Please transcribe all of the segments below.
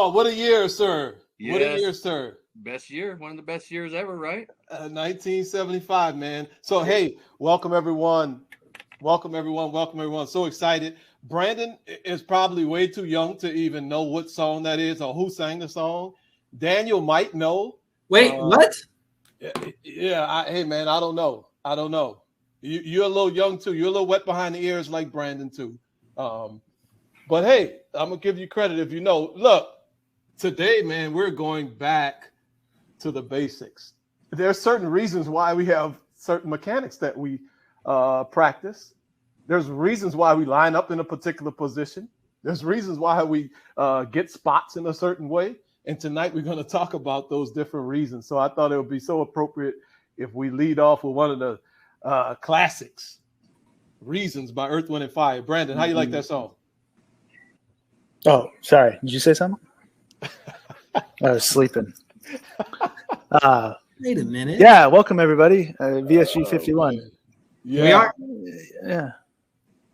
Oh, what a year, sir. Yes. What a year, sir. Best year. One of the best years ever, right? 1975, man. So, hey, welcome, everyone. Welcome, everyone. Welcome, everyone. So excited. Brandon is probably way too young to even know what song that is or who sang the song. Daniel might know. Wait, what? Yeah. Hey, man, I don't know. You're a little young, too. You're a little wet behind the ears like Brandon, too. But, hey, I'm going to give you credit if you know. Look, today, man, we're going back to the basics. There are certain reasons why we have certain mechanics that we practice. There's reasons why we line up in a particular position. There's reasons why we get spots in a certain way. And tonight we're going to talk about those different reasons. So I thought it would be so appropriate if we lead off with one of the classics, Reasons by Earth, Wind, and Fire. Brandon, how you like that song? Oh, sorry. Did you say something? I was sleeping. Wait a minute. Yeah, welcome everybody. VSG 51. Yeah. We are. Yeah.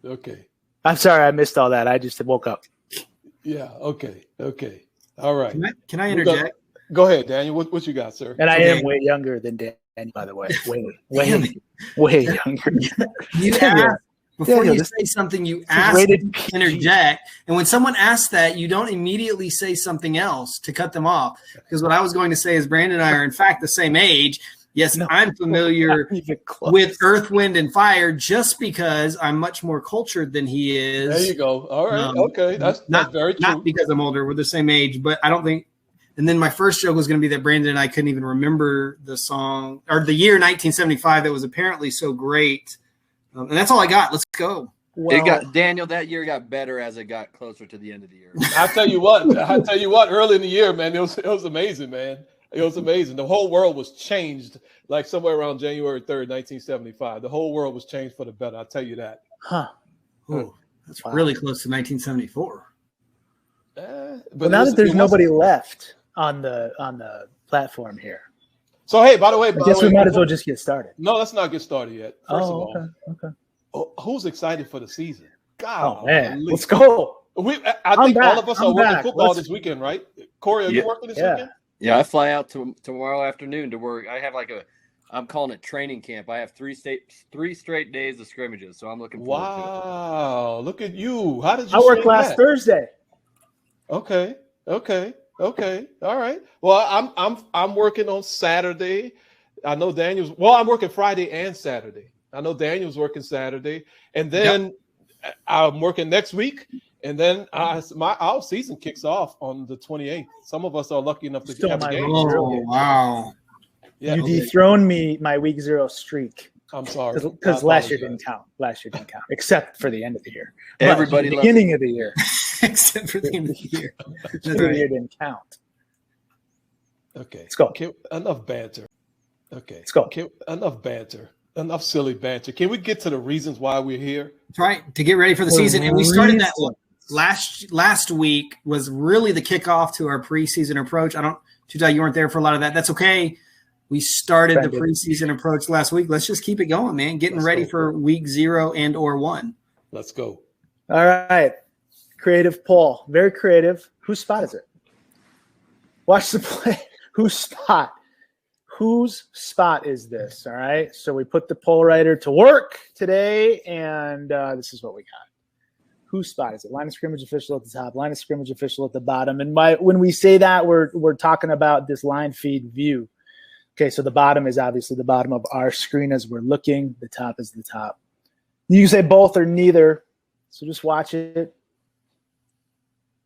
Okay. I'm sorry I missed all that. I just woke up. Yeah. Okay. All right. Can I interject? Go ahead, Daniel. What you got, sir? And I am way younger than Dan, by the way. Way younger. You asked, before you say something, you ask to interject. And when someone asks that, you don't immediately say something else to cut them off. Because what I was going to say is Brandon and I are, in fact, the same age. Yes, I'm familiar with Earth, Wind, and Fire just because I'm much more cultured than he is. There you go. All right. Okay. That's very true. Not because I'm older. We're the same age. But I don't think – and then my first joke was going to be that Brandon and I couldn't even remember the song – or the year 1975 that was apparently so great. And that's all I got. Let's go. Well, Daniel, that year got better as it got closer to the end of the year. I tell you what, early in the year, man, it was amazing, man. It was amazing. The whole world was changed like somewhere around January 3rd, 1975. The whole world was changed for the better. I'll tell you that. Huh. Ooh, that's really close to 1974. But now that there's nobody left on the platform here. So, hey, by the way, I guess we might as well just get started. No, let's not get started yet. First of all, okay. Who's excited for the season? God, oh man, let's go. I think all of us are working football this weekend, right? Corey, are you working this weekend? Yeah, I fly out tomorrow afternoon to work. I have I'm calling it training camp. I have three straight days of scrimmages, so I'm looking forward to it. Wow, look at you. How did you I worked last Thursday. Okay. All right. Well, I'm working on Saturday. I know Daniel's. Well, I'm working Friday and Saturday. I know Daniel's working Saturday, and then I'm working next week, and then our season kicks off on the 28th. Some of us are lucky enough to have a game. Oh, wow! Yeah, you dethroned me my week 0 streak. I'm sorry because last year didn't count. Except for the end of the year. Everybody, the beginning of the year. Except for the end of the year. The year didn't count. Okay. Let's go. Enough banter. Okay. Let's go. Enough banter. Enough silly banter. Can we get to the reasons why we're here? Right. To get ready for the season. And we started that last week was really the kickoff to our preseason approach. Tutai, you weren't there for a lot of that. That's okay. We started the preseason approach last week. Let's just keep it going, man. Getting ready for week 0 and/or 1. Let's go. All right. Creative poll. Very creative. Whose spot is it? Watch the play. Whose spot is this? All right. So we put the poll writer to work today, and this is what we got. Whose spot is it? Line of scrimmage official at the top, line of scrimmage official at the bottom. And when we say that, we're talking about this line feed view. Okay, so the bottom is obviously the bottom of our screen as we're looking. The top is the top. You can say both or neither. So just watch it.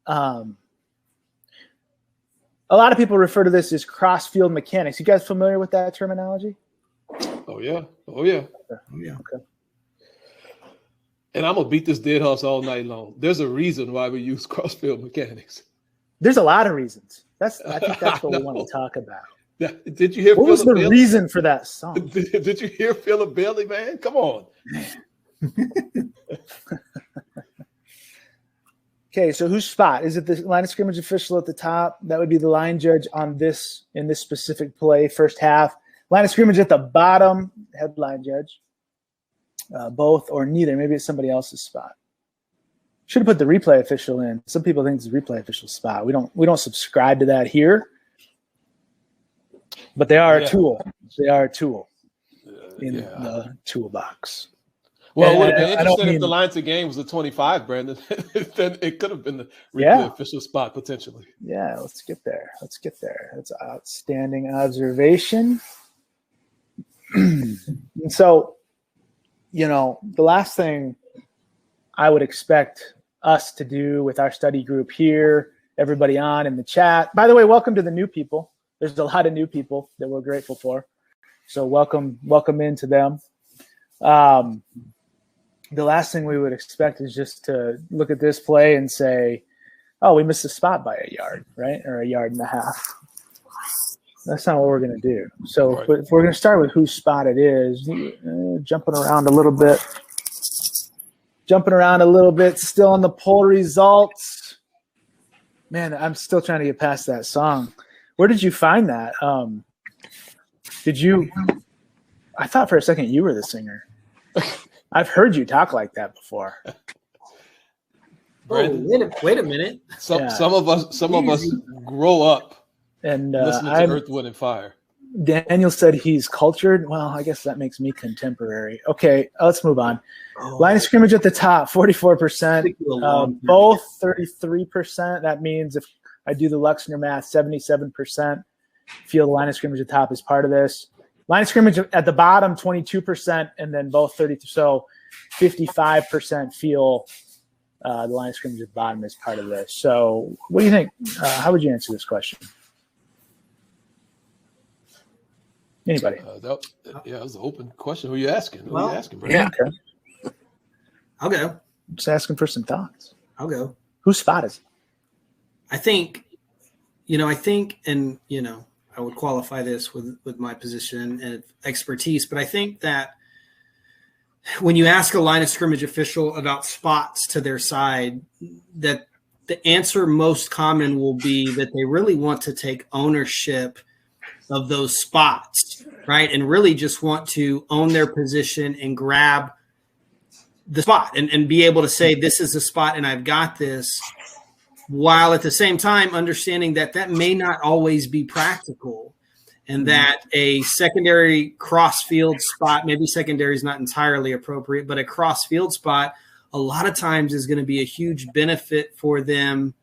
A lot of people refer to this as cross-field mechanics. You guys familiar with that terminology? Oh, yeah. Okay. And I'm going to beat this dead horse all night long. There's a reason why we use cross-field mechanics. There's a lot of reasons. I think that's what we want to talk about. Did you hear what was the reason for that song? Did you hear Philip Bailey, man? Come on. Okay, so whose spot? Is it the line of scrimmage official at the top? That would be the line judge in this specific play, first half. Line of scrimmage at the bottom, headline judge. Both or neither. Maybe it's somebody else's spot. Should have put the replay official in. Some people think it's a replay official spot. We don't subscribe to that here, but they are a tool. They are a tool in the toolbox. Well, it would have been interesting if the Lions game was a 25, Brandon. Then it could have been the replay official spot potentially. Yeah, let's get there. That's an outstanding observation. And so, the last thing I would expect us to do with our study group here, everybody on in the chat. By the way, welcome to the new people. There's a lot of new people that we're grateful for. So welcome into them. The last thing we would expect is just to look at this play and say, oh, we missed a spot by a yard, right? Or a yard and a half. That's not what we're going to do. So if we're going to start with whose spot it is, jumping around a little bit, still on the poll results. Man, I'm still trying to get past that song. Where did you find that? I thought for a second you were the singer. I've heard you talk like that before. Brandon, wait a minute. Some of us grow up and listening to Earth, Wind, and Fire. Daniel said he's cultured. Well, I guess that makes me contemporary. Okay, let's move on. Line of scrimmage at the top, 44%. Both 33%. That means if I do the Luxner math, 77% feel the line of scrimmage at the top is part of this. Line of scrimmage at the bottom, 22%, and then both 32. So 55% feel the line of scrimmage at the bottom is part of this. So what do you think? How would you answer this question? Anybody? That was an open question. Who are you asking? Who are you asking, Brandon? Yeah. Okay. I'll go. Just asking for some thoughts. I'll go. Whose spot is it? I think, and I would qualify this with my position and expertise, but I think that when you ask a line of scrimmage official about spots to their side, that the answer most common will be that they really want to take ownership of those spots, right? And really just want to own their position and grab the spot and be able to say, this is a spot and I've got this, while at the same time understanding that may not always be practical, and that a secondary cross-field spot, maybe secondary is not entirely appropriate, but a cross-field spot a lot of times is going to be a huge benefit for them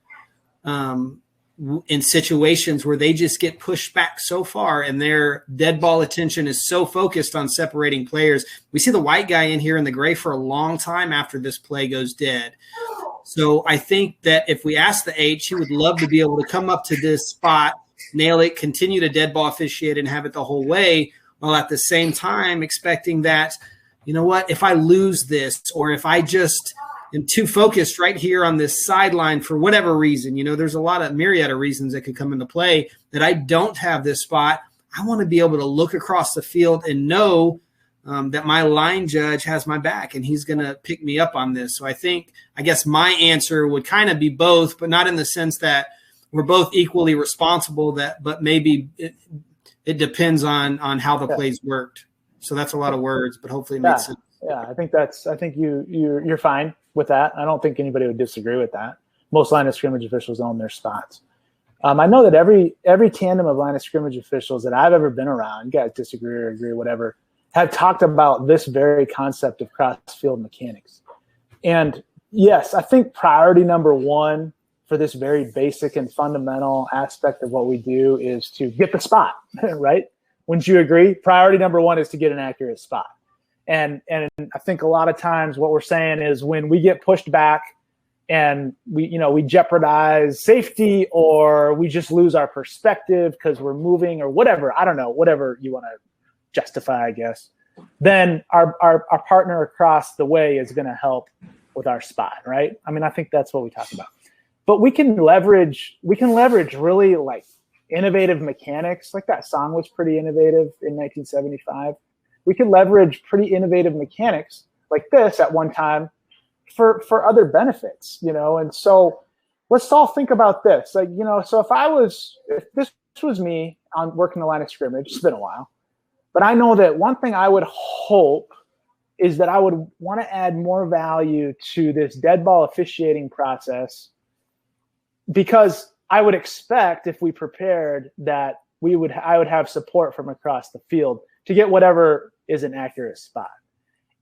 in situations where they just get pushed back so far and their dead ball attention is so focused on separating players. We see the white guy in here in the gray for a long time after this play goes dead. So I think that if we ask the H, he would love to be able to come up to this spot, nail it, continue to dead ball officiate and have it the whole way, while at the same time expecting that, if I lose this, or if I just am too focused right here on this sideline for whatever reason, there's a lot of myriad of reasons that could come into play that I don't have this spot. I want to be able to look across the field and know that my line judge has my back and he's going to pick me up on this. So I guess my answer would kind of be both, but not in the sense that we're both equally responsible, but maybe it depends on how the plays worked. So that's a lot of words, but hopefully it makes sense. Yeah, I think you're fine with that. I don't think anybody would disagree with that. Most line of scrimmage officials own their spots. I know that every tandem of line of scrimmage officials that I've ever been around, you guys disagree or agree, whatever, have talked about this very concept of cross-field mechanics. And yes, I think priority number one for this very basic and fundamental aspect of what we do is to get the spot, right? Wouldn't you agree? Priority number one is to get an accurate spot. And I think a lot of times what we're saying is when we get pushed back and we jeopardize safety, or we just lose our perspective because we're moving or whatever, I don't know, whatever you want to justify, I guess, then our partner across the way is going to help with our spot, right? I mean, I think that's what we talk about. But we can leverage really like innovative mechanics. Like that song was pretty innovative in 1975. We could leverage pretty innovative mechanics like this at one time for other benefits, And so let's all think about this. Like, so if this was me on working the line of scrimmage, it's been a while, but I know that one thing I would hope is that I would want to add more value to this dead ball officiating process, because I would expect, if we prepared, that I would have support from across the field to get whatever is an accurate spot.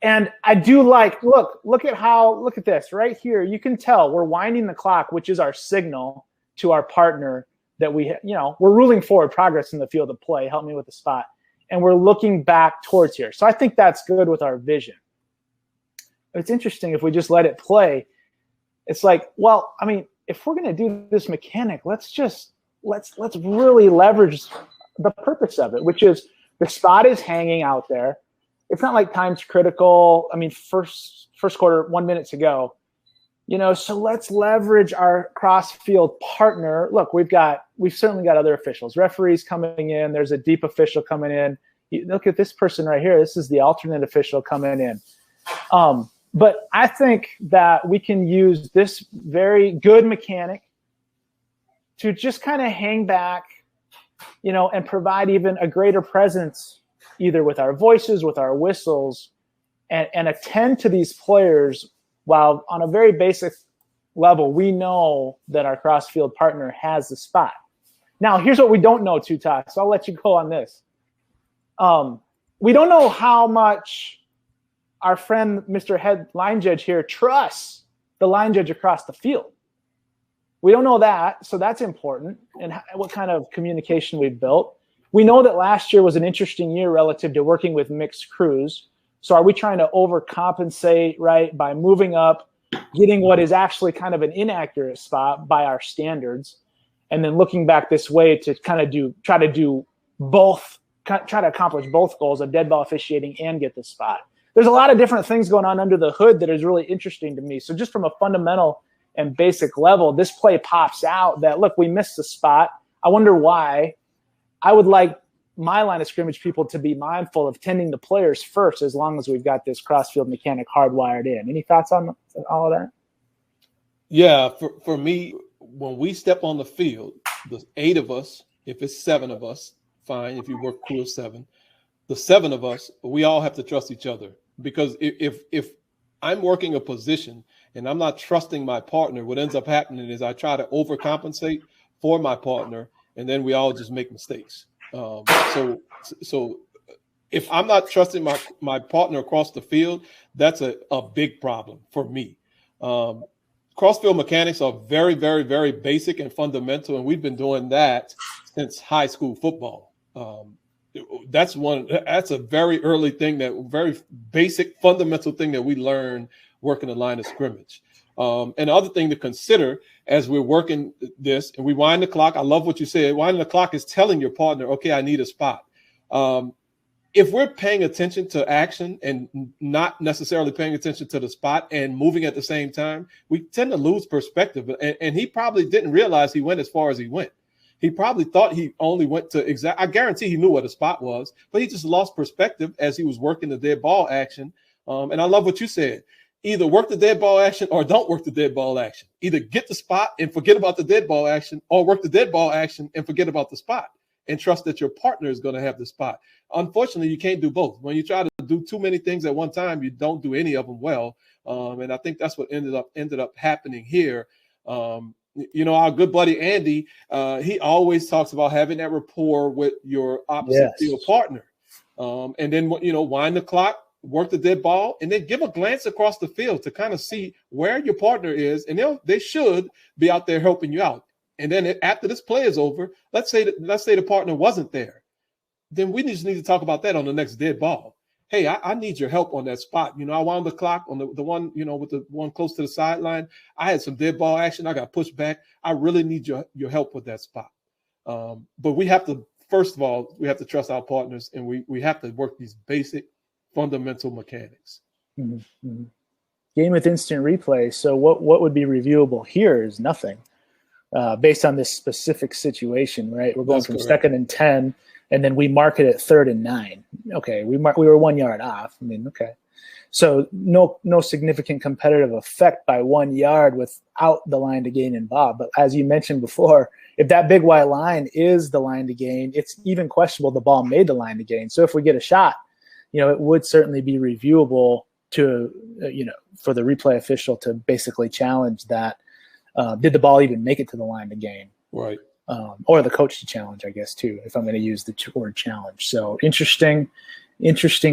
And I do like, look at this right here. You can tell we're winding the clock, which is our signal to our partner that we're ruling forward progress in the field of play. Help me with the spot. And we're looking back towards here. So I think that's good with our vision. It's interesting if we just let it play. It's like, well, I mean, if we're going to do this mechanic, let's really leverage the purpose of it, which is the spot is hanging out there. It's not like time's critical. I mean, first quarter, 1 minute to go. So let's leverage our cross-field partner. Look, we've certainly got other officials, referees coming in. There's a deep official coming in. Look at this person right here. This is the alternate official coming in. But I think that we can use this very good mechanic to just kind of hang back, and provide even a greater presence, either with our voices, with our whistles, and attend to these players. While on a very basic level, we know that our cross-field partner has the spot. Now, here's what we don't know, Tutas, so I'll let you go on this. We don't know how much our friend, Mr. Head Line Judge here, trusts the line judge across the field. We don't know that, so that's important, and what kind of communication we've built. We know that last year was an interesting year relative to working with mixed crews. So are we trying to overcompensate, right, by moving up, getting what is actually kind of an inaccurate spot by our standards, and then looking back this way to kind of try to accomplish both goals of dead ball officiating and get the spot? There's a lot of different things going on under the hood that is really interesting to me. So just from a fundamental and basic level, this play pops out that, look, we missed the spot. I wonder why. I would like my line of scrimmage people to be mindful of tending the players first, as long as we've got this cross-field mechanic hardwired in. Any thoughts on all of that? Yeah, for me, when we step on the field, the 8 of us, if it's 7 of us, fine. If you work crew of 7, the 7 of us, we all have to trust each other. Because if I'm working a position and I'm not trusting my partner, what ends up happening is I try to overcompensate for my partner, and then we all just make mistakes. So if I'm not trusting my partner across the field, that's a big problem for me. Cross-field mechanics are very, very, very basic and fundamental, and we've been doing that since high school football. That's a very early thing, very basic, fundamental thing that we learn working the line of scrimmage. And the other thing to consider as we're working this, and we wind the clock. I love what you said. Winding the clock is telling your partner, okay, I need a spot. If we're paying attention to action and not necessarily paying attention to the spot and moving at the same time, we tend to lose perspective. And he probably didn't realize he went as far as he went. He probably thought he only went to I guarantee he knew what a spot was, but he just lost perspective as he was working the dead ball action. And I love what you said. Either work the dead ball action or don't work the dead ball action. Either get the spot and forget about the dead ball action, or work the dead ball action and forget about the spot and trust that your partner is going to have the spot. Unfortunately, you can't do both. When you try to do too many things at one time, you don't do any of them well. And I think that's what ended up happening here. Our good buddy Andy, he always talks about having that rapport with your opposite field partner. And then, wind the clock, work the dead ball, and then give a glance across the field to kind of see where your partner is, and they should be out there helping you out. And then after this play is over, let's say the partner wasn't there, then we just need to talk about that on the next dead ball. Hey, I need your help on that spot. I wound the clock on the one, with the one close to the sideline. I had some dead ball action. I got pushed back. I really need your help with that spot. But we have to, first of all, we have to trust our partners, and we have to work these basic fundamental mechanics. Mm-hmm. Game with instant replay. So what would be reviewable here is nothing based on this specific situation, right? We're going from correct. 2nd and 10, and then we mark it at 3rd and 9. Okay, we were 1 yard off. Okay. So no significant competitive effect by 1 yard without the line to gain involved. But as you mentioned before, if that big white line is the line to gain, it's even questionable the ball made the line to gain. So if we get a shot, it would certainly be reviewable to for the replay official to basically challenge that. Did the ball even make it to the line to gain? Right. Or the coach to challenge, I guess, too, if I'm going to use the word challenge. So interesting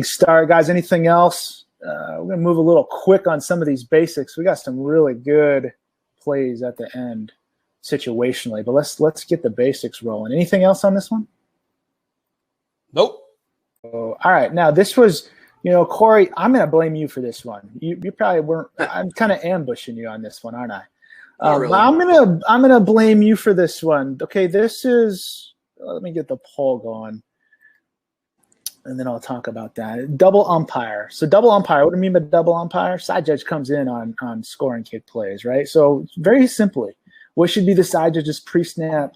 start. Guys, anything else? We're going to move a little quick on some of these basics. We got some really good plays at the end situationally, but let's get the basics rolling. Anything else on this one? Nope. Oh, all right. Now, this was, Corey, I'm going to blame you for this one. You probably weren't. I'm kind of ambushing you on this one, aren't I? Really. But I'm gonna blame you for this one. Okay, this is. Let me get the poll going, and then I'll talk about that. Double umpire. So double umpire. What do I mean by double umpire? Side judge comes in on scoring kick plays, right? So very simply, what should be the side judge's pre-snap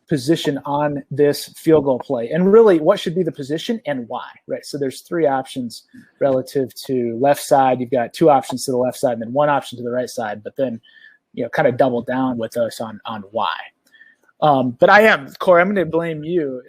position on this field goal play, and really, what should be the position and why, right? So there's 3 options relative to left side. You've got 2 options to the left side, and then 1 option to the right side. But then kind of double down with us on why. But I am, Corey, I'm going to blame you.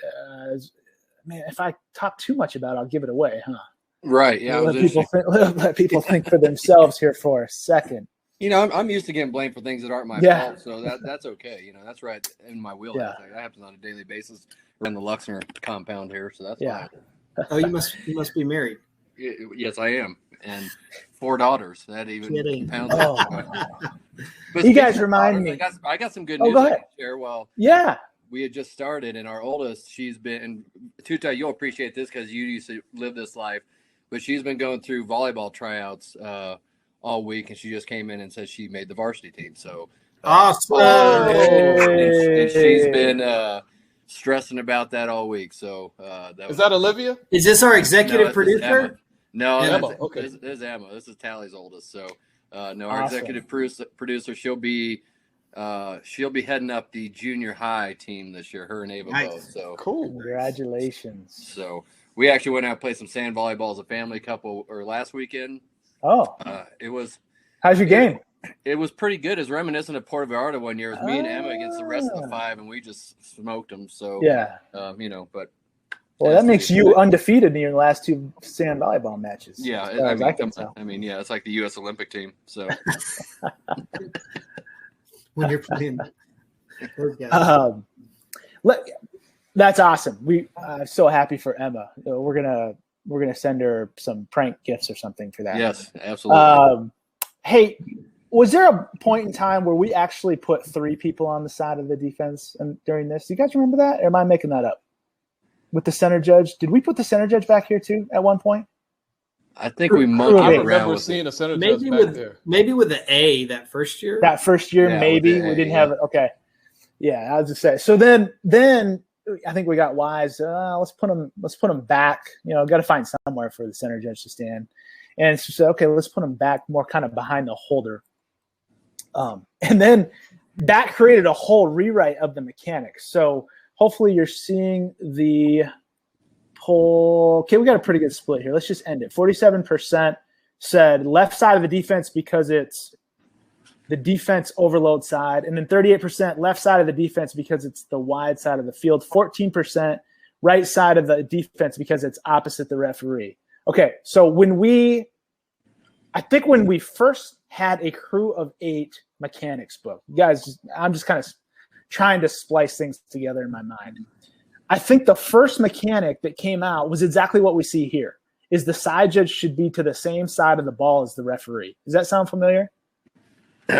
Man, if I talk too much about it, I'll give it away, huh? Right, yeah. Let people think for themselves here for a second. I'm used to getting blamed for things that aren't my fault, so that's okay. That's right in my wheelhouse. Yeah. That happens on a daily basis around the Luxner compound here, so that's fine. Oh, you must be married. Yes, I am, and 4 daughters. That even pounds. Oh. But you guys remind me. I got some good news go I ahead. can share. Well, yeah, we had just started, and our oldest, she's been. Tuta, you'll appreciate this because you used to live this life, but she's been going through volleyball tryouts all week, and she just came in and said she made the varsity team. So awesome. And she's been stressing about that all week. So is that Olivia? Is this our executive producer? No, Emma. This, Okay. this is Emma. This is Tally's oldest. So our Awesome. executive producer, she'll be heading up the junior high team this year. Her and Ava both. So cool. Congratulations. So we actually went out and played some sand volleyball as a family couple last weekend. Oh, It was. how's your game? It was pretty good. It's reminiscent of Puerto Vallarta one year with me and Emma against the rest of the 5, and we just smoked them. So Yeah. But Well, that makes you undefeated in your last 2 sand volleyball matches. yeah. as far as I can tell. It's like the U.S. Olympic team. So When you're playing. That's awesome. We so happy for Emma. We're gonna send her some prank gifts or something for that. yes, absolutely. Hey, was there a point in time where we actually put 3 people on the side of the defense during this? Do you guys remember that? Or am I making that up? With the center judge, did we put the center judge back here too at one point? I think we monkeyed I around remember with seeing a center Maybe judge back there. with the A that first year. That first year, Yeah, maybe with the we A, didn't have it. Okay, yeah, I was just saying. So then I think we got wise. Let's put them back. Got to find somewhere for the center judge to stand. And it's just okay. Let's put them back more kind of behind the holder. And then that created a whole rewrite of the mechanics. So hopefully you're seeing the poll. Okay, we got a pretty good split here. Let's just end it. 47% said left side of the defense because it's the defense overload side, and then 38% left side of the defense because it's the wide side of the field. 14% right side of the defense because it's opposite the referee. Okay, so when we first had a crew of 8 mechanics book, guys, I'm just kind of trying to splice things together in my mind. I think the first mechanic that came out was exactly what we see here, is the side judge should be to the same side of the ball as the referee. Does that sound familiar?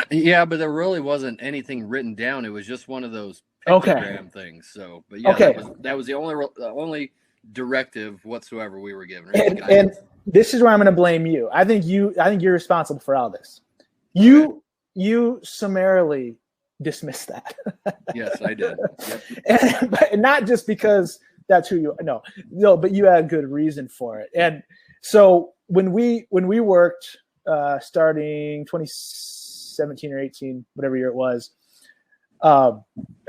Yeah, but there really wasn't anything written down. It was just one of those Okay. pictogram things. So, but yeah, Okay. that was the only directive whatsoever we were given. And this is where I'm going to blame you. I think you're responsible for all this. You summarily dismissed that. Yes, I did. Yep. But not just because that's who you no, but you had good reason for it. And so when we worked starting 2017 or 18, whatever year it was, and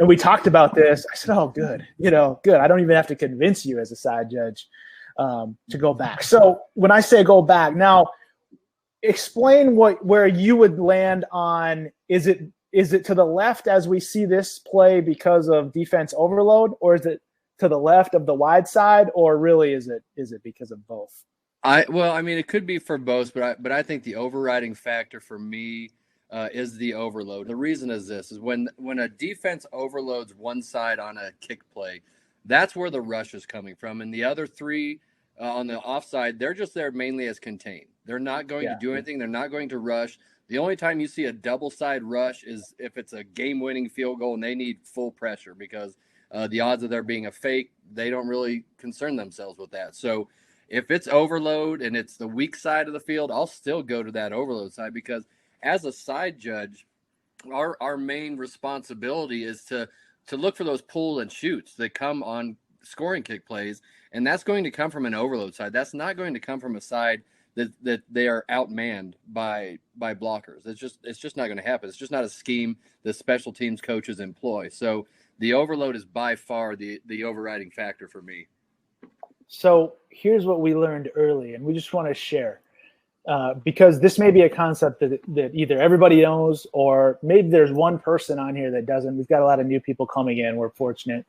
we talked about this, I said, oh, good. Good. I don't even have to convince you as a side judge to go back. So when I say go back, now explain where you would land on, is it to the left as we see this play because of defense overload, or is it to the left of the wide side, or really is it because of both? I mean, it could be for both, but I think the overriding factor for me is the overload. The reason is this: is when a defense overloads one side on a kick play, that's where the rush is coming from, and the other three on the offside, they're just there mainly as contained. They're not going to do anything. They're not going to rush. The only time you see a double side rush is if it's a game-winning field goal and they need full pressure, because the odds of there being a fake, they don't really concern themselves with that. So if it's overload and it's the weak side of the field, I'll still go to that overload side, because as a side judge, our main responsibility is to look for those pull and shoots that come on scoring kick plays, and that's going to come from an overload side. That's not going to come from a side that they are outmanned by blockers. It's just not going to happen. It's just not a scheme that special teams coaches employ. So the overload is by far the overriding factor for me. So here's what we learned early, and we just want to share, because this may be a concept that either everybody knows or maybe there's one person on here that doesn't. We've got a lot of new people coming in. We're fortunate.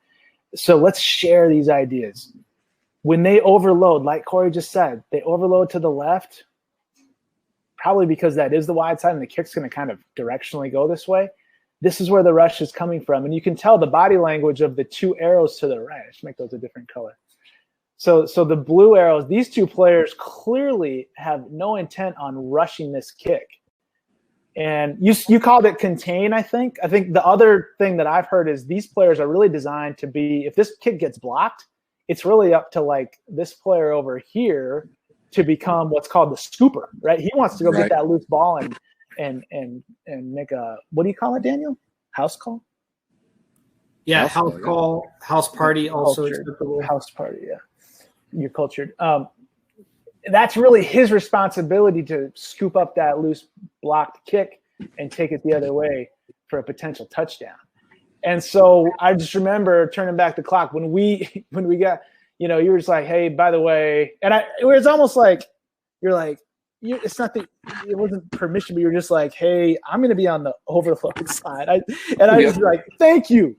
So let's share these ideas. When they overload, like Corey just said, they overload to the left, probably because that is the wide side and the kick's going to kind of directionally go this way. This is where the rush is coming from. And you can tell the body language of the two arrows to the right. I should make those a different color. So the blue arrows, these two players clearly have no intent on rushing this kick. And you called it contain, I think. I think the other thing that I've heard is these players are really designed to be, if this kick gets blocked, it's really up to like this player over here to become what's called the scooper, right? He wants to go get that loose ball and make a, what do you call it, Daniel? House call? Yeah, house call, house party also. House party, yeah. You're cultured. That's really his responsibility to scoop up that loose blocked kick and take it the other way for a potential touchdown. And so I just remember turning back the clock when we got, you were just like, hey, by the way, and it was almost like you're like, it's not that it wasn't permission, but you're just like, hey, I'm going to be on the overload side. I was like, thank you.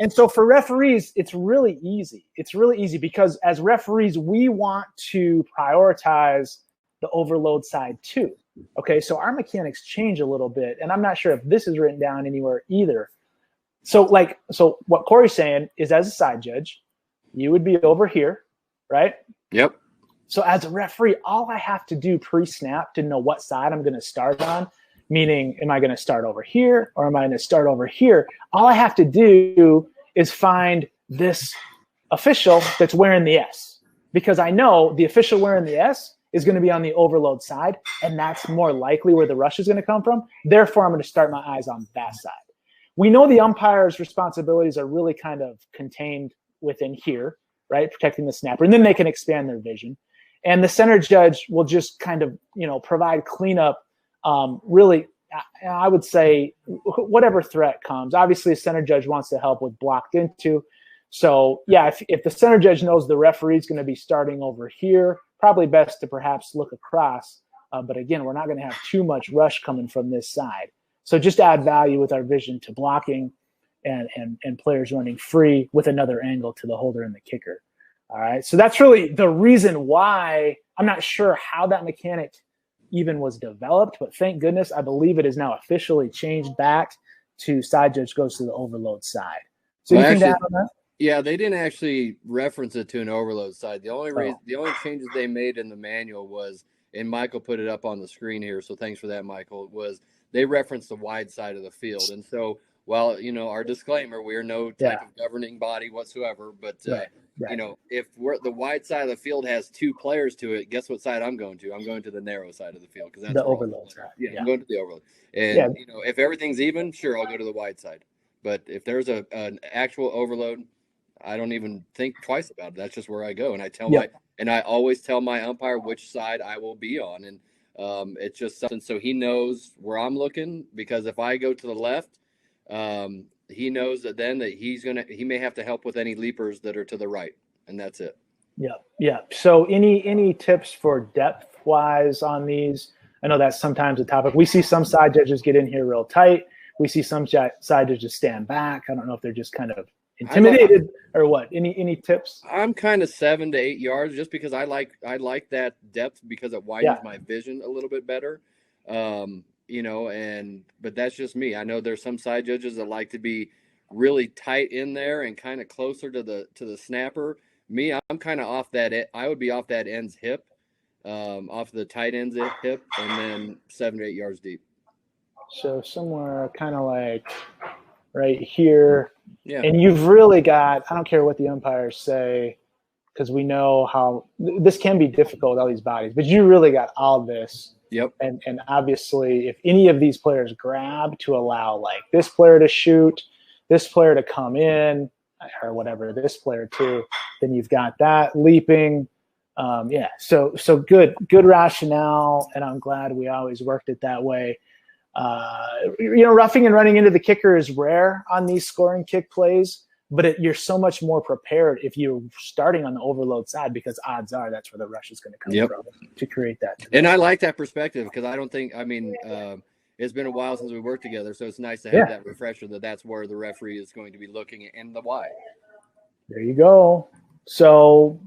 And so for referees, it's really easy. It's really easy because as referees, we want to prioritize the overload side too. Okay, so our mechanics change a little bit, and I'm not sure if this is written down anywhere either. So what Corey's saying is, as a side judge, you would be over here, right? Yep. So as a referee, all I have to do pre-snap to know what side I'm going to start on, meaning am I going to start over here or am I going to start over here? All I have to do is find this official that's wearing the S, because I know the official wearing the S is going to be on the overload side, and that's more likely where the rush is going to come from. Therefore, I'm going to start my eyes on that side. We know the umpire's responsibilities are really kind of contained within here, right? Protecting the snapper, and then they can expand their vision. And the center judge will just kind of, provide cleanup. Really, I would say whatever threat comes. Obviously, a center judge wants to help with blocked into. So, yeah, if the center judge knows the referee is going to be starting over here, probably best to perhaps look across. But again, we're not going to have too much rush coming from this side. So just add value with our vision to blocking and players running free with another angle to the holder and the kicker. All right. So that's really the reason why. I'm not sure how that mechanic even was developed, but thank goodness I believe it is now officially changed back to side judge goes to the overload side. So you can add on that? Yeah, they didn't actually reference it to an overload side. The only changes they made in the manual was, and Michael put it up on the screen here, so thanks for that, Michael, was they referenced the wide side of the field. And so while, our disclaimer, we are no type of governing body whatsoever, but, if the wide side of the field has two players to it, guess what side I'm going to? I'm going to the narrow side of the field, because that's the overload side. Yeah, I'm going to the overload. And, if everything's even, sure, I'll go to the wide side. But if there's an actual overload, I don't even think twice about it. That's just where I go. And I always tell my umpire which side I will be on. And it's just something so he knows where I'm looking, because if I go to the left, he knows that then that he may have to help with any leapers that are to the right, and that's it. Yeah. So any tips for depth wise on these? I know that's sometimes a topic. We see some side judges get in here real tight. We see some side judges stand back. I don't know if they're just kind of intimidated or what? Any tips? I'm kind of 7 to 8 yards just because I like that depth because it widens my vision a little bit better. But that's just me. I know there's some side judges that like to be really tight in there and kind of closer to the snapper. Me, I'm kind of off that. I would be off that end's hip, off the tight end's hip, and then 7 to 8 yards deep. So somewhere kind of like right here. Yeah. And you've really got, I don't care what the umpires say, because we know how this can be difficult with all these bodies, but you really got all this. Yep. And obviously, if any of these players grab to allow like this player to shoot, this player to come in, or whatever, this player too, then you've got that leaping. So good rationale, and I'm glad we always worked it that way. Roughing and running into the kicker is rare on these scoring kick plays, but you're so much more prepared if you're starting on the overload side, because odds are that's where the rush is going to come from to create that. And I like that perspective because I don't think, it's been a while since we worked together, so it's nice to have that refresher that's where the referee is going to be looking and the why. There you go. So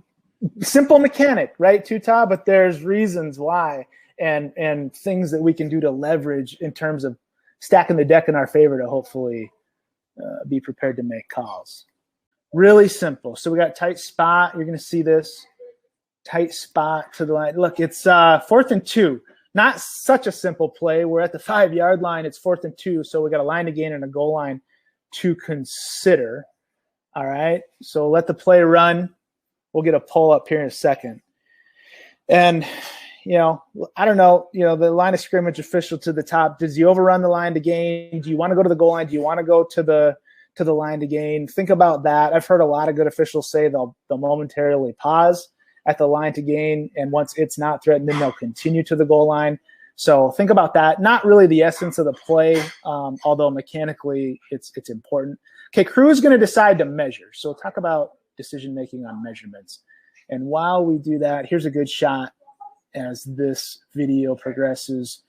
simple mechanic, right, Tuta? But there's reasons why and things that we can do to leverage in terms of stacking the deck in our favor to hopefully be prepared to make calls. Really simple. So we got tight spot. You're going to see this tight spot to the line. Look, it's 4th and 2. Not such a simple play. We're at the 5-yard line. It's 4th and 2. So we got a line to gain and a goal line to consider. All right. So let the play run. We'll get a pull up here in a second. And, I don't know, the line of scrimmage official to the top, does he overrun the line to gain? Do you want to go to the goal line? Do you want to go to the line to gain? Think about that. I've heard a lot of good officials say they'll momentarily pause at the line to gain, and once it's not threatened, then they'll continue to the goal line. So think about that. Not really the essence of the play, although mechanically it's important. Okay, crew is going to decide to measure. So talk about decision-making on measurements. And while we do that, here's a good shot as this video progresses.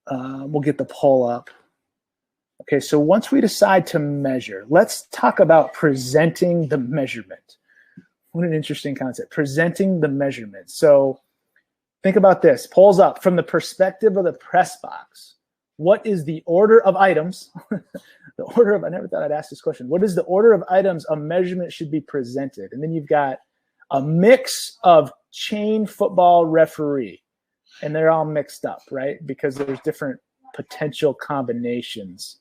We'll get the poll up. Okay, so once we decide to measure, let's talk about presenting the measurement. What an interesting concept, presenting the measurement. So think about this, polls up from the perspective of the press box. What is the order of items? I never thought I'd ask this question. What is the order of items a measurement should be presented? And then you've got a mix of chain football referee, and they're all mixed up, right? Because there's different potential combinations.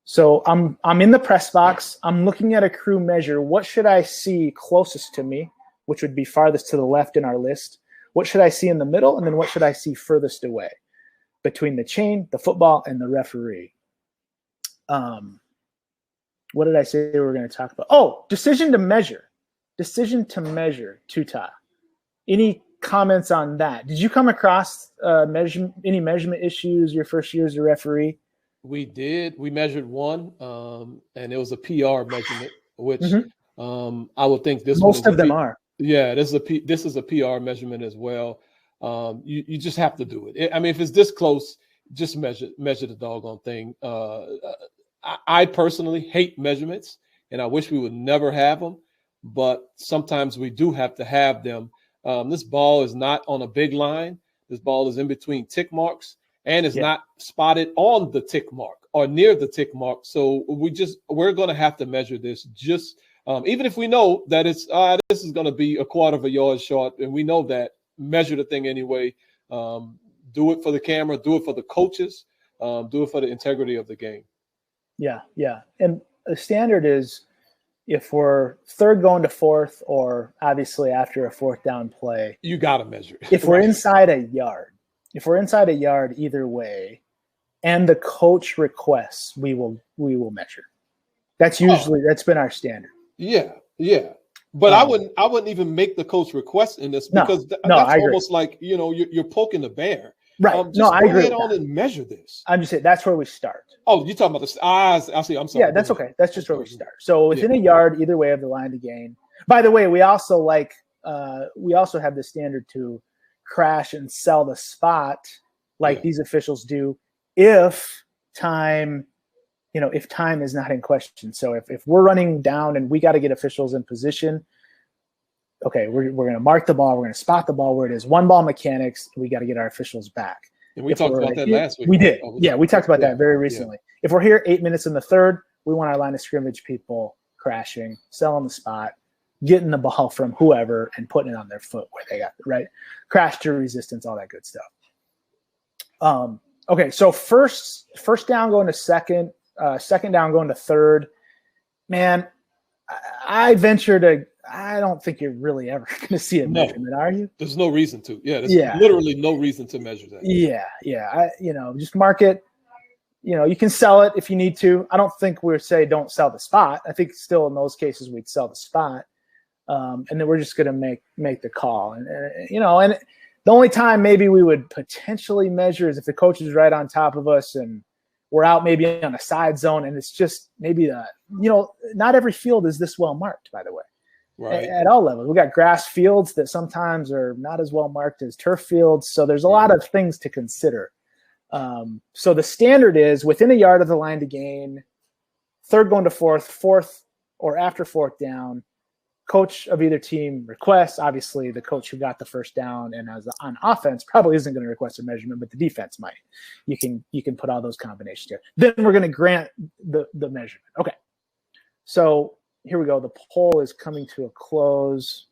So I'm in the press box. I'm looking at a crew measure. What should I see closest to me, which would be farthest to the left in our list? What should I see in the middle? And then what should I see furthest away between the chain, the football, and the referee? What did I say we were going to talk about? Oh, decision to measure. Decision to measure, Tuta. Any comments on that? Did you come across any measurement issues your first year as a referee? We did. We measured one, and it was a PR measurement, which I would think this most of them are. Yeah, this is a PR measurement as well. You just have to do it. I mean, if it's this close, just measure the doggone thing. I personally hate measurements, and I wish we would never have them, but sometimes we do have to have them. This ball is not on a big line. This ball is in between tick marks, and it's not spotted on the tick mark or near the tick mark. So we're going to have to measure this. Just even if we know that it's this is going to be a quarter of a yard short, and we know that, measure the thing anyway. Do it for the camera. Do it for the coaches. Do it for the integrity of the game. Yeah. And the standard is if we're third going to fourth, or obviously after a fourth down play, you got to measure. If we're inside a yard, either way, and the coach requests, we will measure. That's usually that's been our standard. Yeah. But I wouldn't even make the coach request in this because that's almost like you're poking the bear. Right. I agree. Go ahead and measure this. I'm just saying that's where we start. Oh, you're talking about the eyes. I see. I'm sorry. Yeah, that's okay. That's just where we start. So within a yard, either way of the line to gain. By the way, we also have the standard to crash and sell the spot like these officials do if time if time is not in question. So if we're running down and we got to get officials in position, okay, we're going to mark the ball. We're going to spot the ball where it is. One ball mechanics. We got to get our officials back. And we talked about that last week. We did. Yeah, we talked about that very recently. Yeah. If we're here 8 minutes in the third, we want our line of scrimmage people crashing, selling the spot, getting the ball from whoever and putting it on their foot where they got it, right? Crash to resistance, all that good stuff. Okay, so first down going to second, second down going to third. Man, I don't think you're really ever going to see a measurement, are you? There's no reason to. Yeah, there's literally no reason to measure that. Yeah. Just mark it. You can sell it if you need to. I don't think we'd say don't sell the spot. I think still in those cases we'd sell the spot, and then we're just going to make the call. And the only time maybe we would potentially measure is if the coach is right on top of us and we're out maybe on a side zone, and it's just maybe not every field is this well marked, by the way. Right. At all levels. We got grass fields that sometimes are not as well marked as turf fields. So there's a lot of things to consider. So the standard is within a yard of the line to gain, third going to fourth or after fourth down, coach of either team requests. Obviously, the coach who got the first down and as on offense probably isn't going to request a measurement, but the defense might. You can put all those combinations here. Then we're going to grant the measurement. Okay. So here we go. The poll is coming to a close.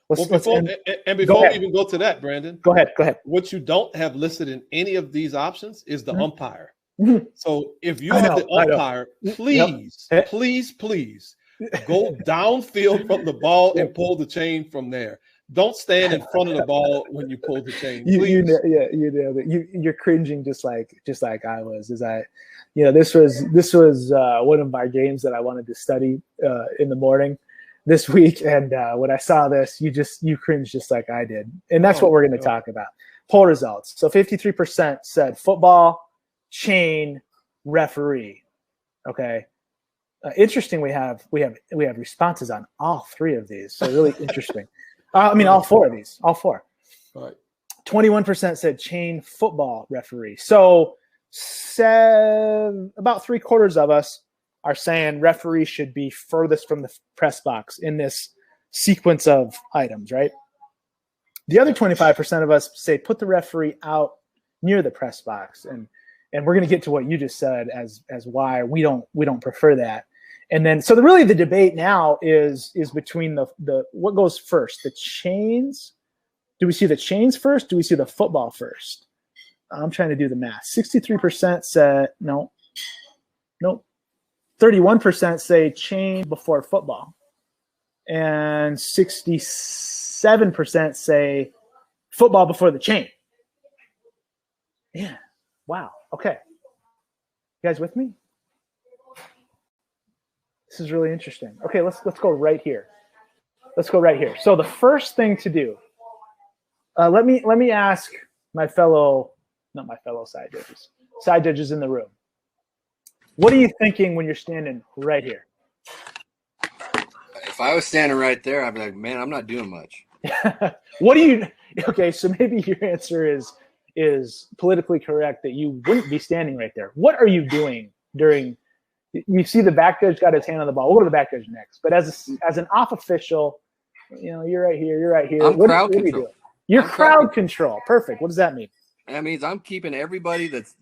Before we even go to that, Brandon, go ahead. What you don't have listed in any of these options is the umpire. Mm-hmm. So if you have the umpire, please go downfield from the ball and pull the chain from there. Don't stand in front of the ball when you pull the chain. You nailed it. You're cringing just like I was. This was one of my games that I wanted to study in the morning this week, and when I saw this, you cringed just like I did, and that's what we're going to talk about. Poll results. So 53% said football, chain, referee. Okay. Interesting. We have responses on all three of these. So really interesting. All four of these. All four. All right. 21% said chain, football, referee. So about 3/4 of us are saying referee should be furthest from the press box in this sequence of items, right? The other 25% of us say put the referee out near the press box, and we're going to get to what you just said as why we don't prefer that. And then, so the debate now is between the what goes first, the chains. Do we see the chains first? Do we see the football first? I'm trying to do the math. 63% said no. 31% say chain before football, and 67% say football before the chain. Yeah. Wow. Okay. You guys with me? This is really interesting. Okay, let's go right here. So the first thing to do, let me ask not my fellow side judges in the room. What are you thinking when you're standing right here? If I was standing right there, I'd be like, man, I'm not doing much. Okay, so maybe your answer is politically correct that you wouldn't be standing right there. What are you doing during? You see the back judge got his hand on the ball. We'll go to the back judge next. But as an off official, you're right here. What are you doing? You're crowd control. Perfect. What does that mean? That means I'm keeping everybody that's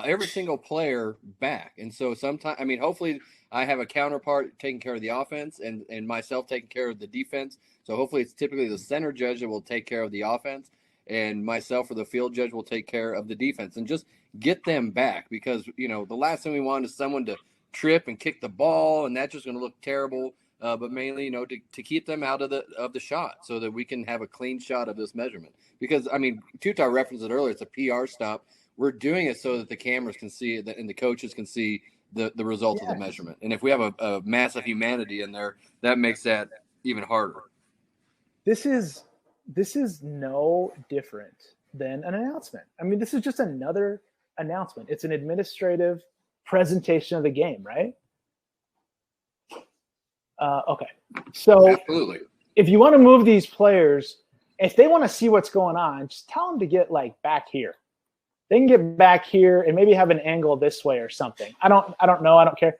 every single player back. And so sometimes, hopefully I have a counterpart taking care of the offense and myself taking care of the defense. So hopefully it's typically the center judge that will take care of the offense, and myself or the field judge will take care of the defense, and just get them back, because, the last thing we want is someone to trip and kick the ball, and that's just going to look terrible. But mainly, to keep them out of the shot so that we can have a clean shot of this measurement. Because, Tutar referenced it earlier, it's a PR stop. We're doing it so that the cameras can see it and the coaches can see the results of the measurement. And if we have a mass of humanity in there, that makes that even harder. This is no different than an announcement. This is just another announcement. It's an administrative presentation of the game, right? Okay. So absolutely. If you want to move these players, if they want to see what's going on, just tell them to get back here. they can get back here and maybe have an angle this way or something. I don't know. I don't care.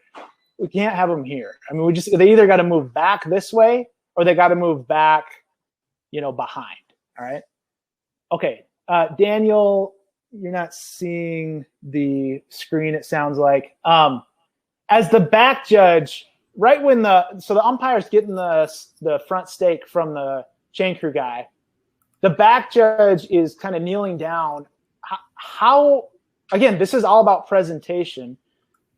We can't have them here. I mean, they either got to move back this way or they got to move back, behind. All right. Okay. Daniel, you're not seeing the screen, it sounds like. As the back judge, right when the umpire's getting the front stake from the chain crew guy, the back judge is kind of kneeling down. How again, this is all about presentation.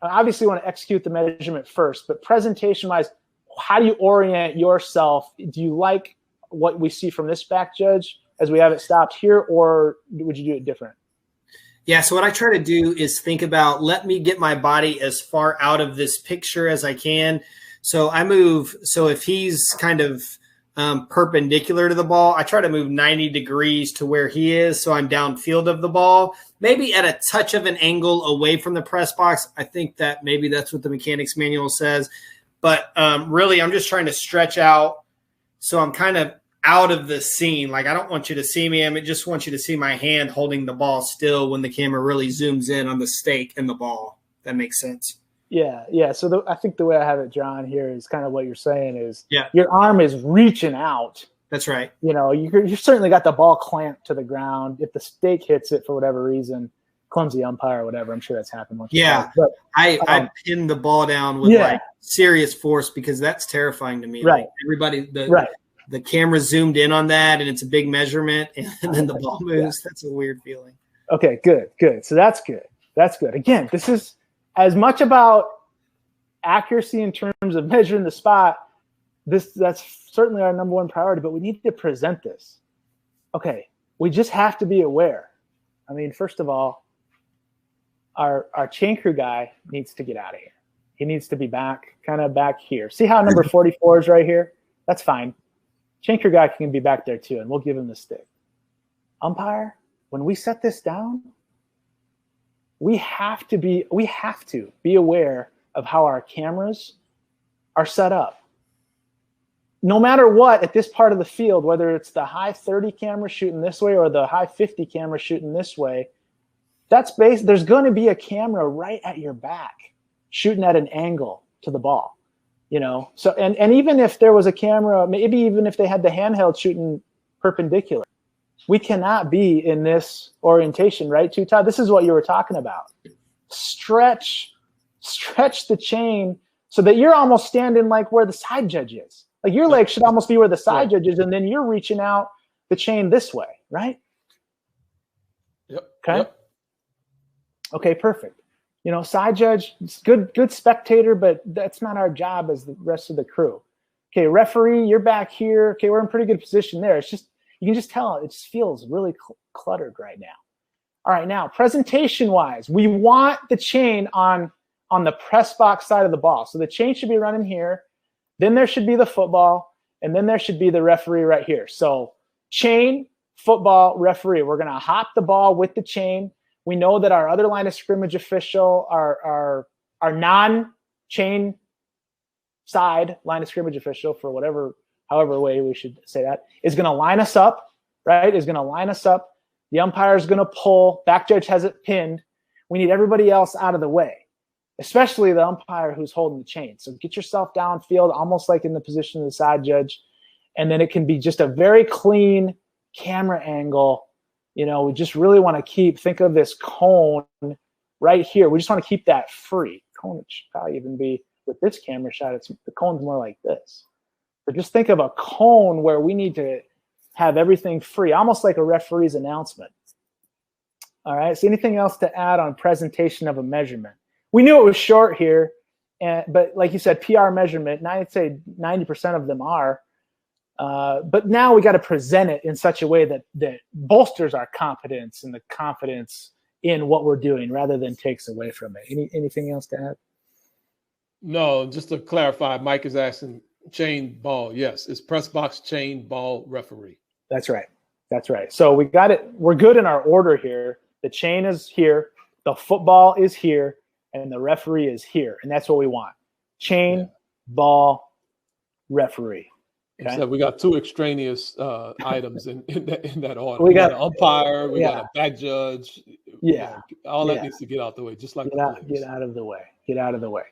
Obviously, you want to execute the measurement first, but presentation-wise, how do you orient yourself? Do you like what we see from this back judge as we have it stopped here, or would you do it different? Yeah, so what I try to do is think about, let me get my body as far out of this picture as I can. So I move, so if he's kind of perpendicular to the ball, I try to move 90 degrees to where he is, so I'm downfield of the ball, maybe at a touch of an angle away from the press box. I think that maybe that's what the mechanics manual says. But really, I'm just trying to stretch out, so I'm kind of out of the scene. Like, I don't want you to see me. I just want you to see my hand holding the ball still when the camera really zooms in on the stake and the ball. That makes sense. Yeah. So I think the way I have it drawn here is kind of what you're saying is your arm is reaching out. That's right. You certainly got the ball clamped to the ground. If the stake hits it for whatever reason, clumsy umpire or whatever, I'm sure that's happened once. Yeah, but I pinned the ball down with like serious force because that's terrifying to me. Right. Like everybody, the camera zoomed in on that, and it's a big measurement, and then the ball moves. That's a weird feeling. Okay, good. So that's good. Again, this is as much about accuracy in terms of measuring the spot. That's certainly our number one priority, but we need to present this. Okay, we just have to be aware. I mean, first of all, our chain crew guy needs to get out of here. He needs to be back here. See how number 44 is right here? That's fine. Chain crew guy can be back there too, and we'll give him the stick. Umpire, when we set this down, we have to be aware of how our cameras are set up. No matter what, at this part of the field, whether it's the high 30 camera shooting this way or the high 50 camera shooting this way, there's going to be a camera right at your back shooting at an angle to the ball. So and even if there was a camera, maybe even if they had the handheld shooting perpendicular, we cannot be in this orientation, right, Todd? This is what you were talking about. Stretch the chain so that you're almost standing like where the side judge is. Like your leg should almost be where the side judge is, and then you're reaching out the chain this way, right? Yep. Okay. Yep. Okay, perfect. Side judge, good spectator, but that's not our job as the rest of the crew. Okay, referee, you're back here. Okay, we're in pretty good position there. It's just, you can just tell it just feels really cluttered right now. All right, now presentation-wise, we want the chain on the press box side of the ball. So the chain should be running here. Then there should be the football, and then there should be the referee right here. So chain, football, referee. We're going to hop the ball with the chain. We know that our other line of scrimmage official, our non-chain side line of scrimmage official, for however way we should say that, is going to line us up, right? Is going to line us up. The umpire is going to pull. Back judge has it pinned. We need everybody else out of the way, especially the umpire who's holding the chain. So get yourself downfield, almost like in the position of the side judge, and then it can be just a very clean camera angle. We just really want to think of this cone right here. We just want to keep that free. Cone should probably even be, with this camera shot, the cone's more like this. But just think of a cone where we need to have everything free, almost like a referee's announcement. All right, so anything else to add on presentation of a measurement? We knew it was short here, but like you said, PR measurement, and I'd say 90% of them are. But now we got to present it in such a way that bolsters our confidence and the confidence in what we're doing rather than takes away from it. Anything else to add? No, just to clarify, Mike is asking chain ball. Yes, it's press box, chain, ball, referee. That's right. So we got it. We're good in our order here. The chain is here. The football is here. And the referee is here. And that's what we want. Chain, ball, referee. Okay. So we got 2 extraneous items in that order. We We got got an umpire. We yeah. got a back judge. Yeah. All that Yeah. needs to get out the way, just like Get the out, players. get out of the way. Get out of the way.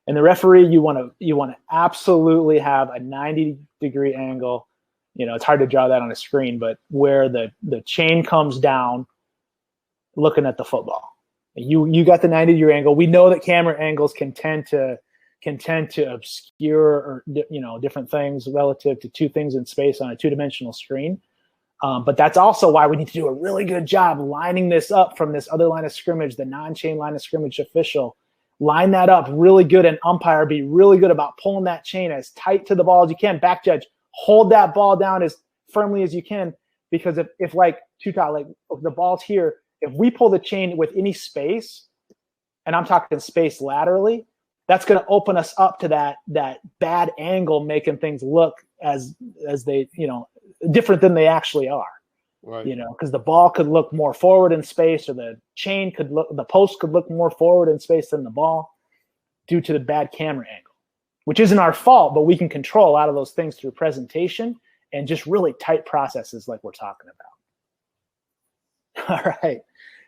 And the referee, you want to absolutely have a 90-degree angle. You know, it's hard to draw that on a screen, but where the chain comes down, looking at the football. You got the 90-degree angle. We know that camera angles can tend to obscure or different things relative to 2 things in space on a 2-dimensional screen. But that's also why we need to do a really good job lining this up from this other line of scrimmage, the non-chain line of scrimmage official. Line that up really good, and umpire be really good about pulling that chain as tight to the ball as you can. Back judge, hold that ball down as firmly as you can, because if like Tuta, like if the ball's here, if we pull the chain with any space, and I'm talking space laterally, that's going to open us up to that bad angle, making things look as they, different than they actually are. Right. Because the ball could look more forward in space, or the post could look more forward in space than the ball due to the bad camera angle, which isn't our fault, but we can control a lot of those things through presentation and just really tight processes like we're talking about. All right.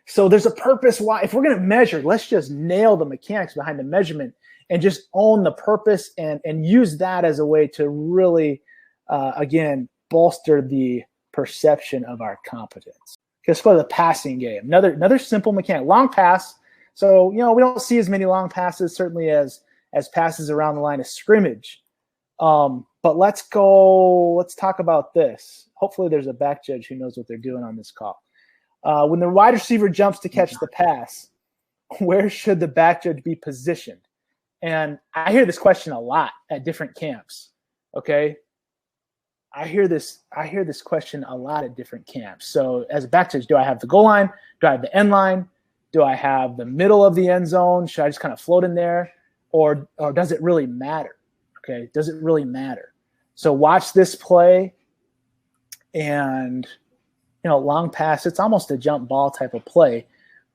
So there's a purpose why, if we're going to measure, let's just nail the mechanics behind the measurement and just own the purpose and use that as a way to really, again, bolster the perception of our competence. Let's go to the passing game. Another simple mechanic, long pass. So, we don't see as many long passes, certainly as passes around the line of scrimmage. But let's talk about this. Hopefully there's a back judge who knows what they're doing on this call. When the wide receiver jumps to catch the pass, where should the back judge be positioned? And I hear this question a lot at different camps. Okay. I hear this question a lot at different camps. So as a back judge, do I have the goal line? Do I have the end line? Do I have the middle of the end zone? Should I just kind of float in there? Or does it really matter? Okay. Does it really matter? So watch this play, and long pass, it's almost a jump ball type of play,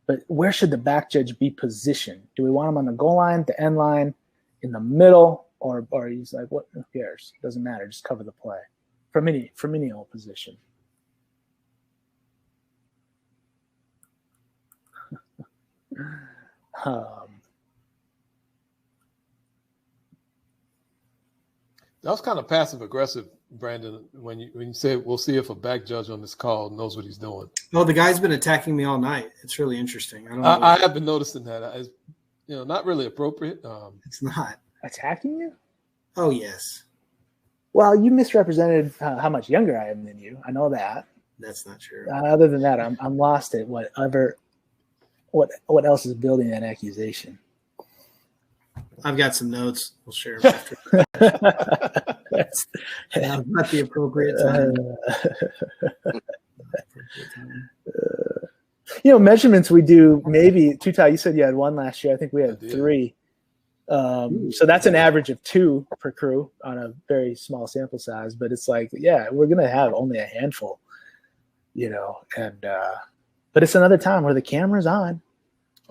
but where should the back judge be positioned? Do we want him on the goal line, the end line, in the middle, or he's like, what, who cares? Doesn't matter. Just cover the play from any old position. That was kind of passive aggressive, Brandon, when you said we'll see if a back judge on this call knows what he's doing. Oh, the guy's been attacking me all night. It's really interesting. I have been noticing that. It's, not really appropriate. It's not. Attacking you? Oh, yes. Well, you misrepresented how much younger I am than you. I know that. That's not true. Other than that, I'm lost at what else is building that accusation. I've got some notes. We'll share them after. That's not the appropriate time. Measurements we do, maybe, Tutai, you said you had 1 last year. I think we had 3. So that's an average of 2 per crew on a very small sample size. But it's like, yeah, we're going to have only a handful, but it's another time where the camera's on.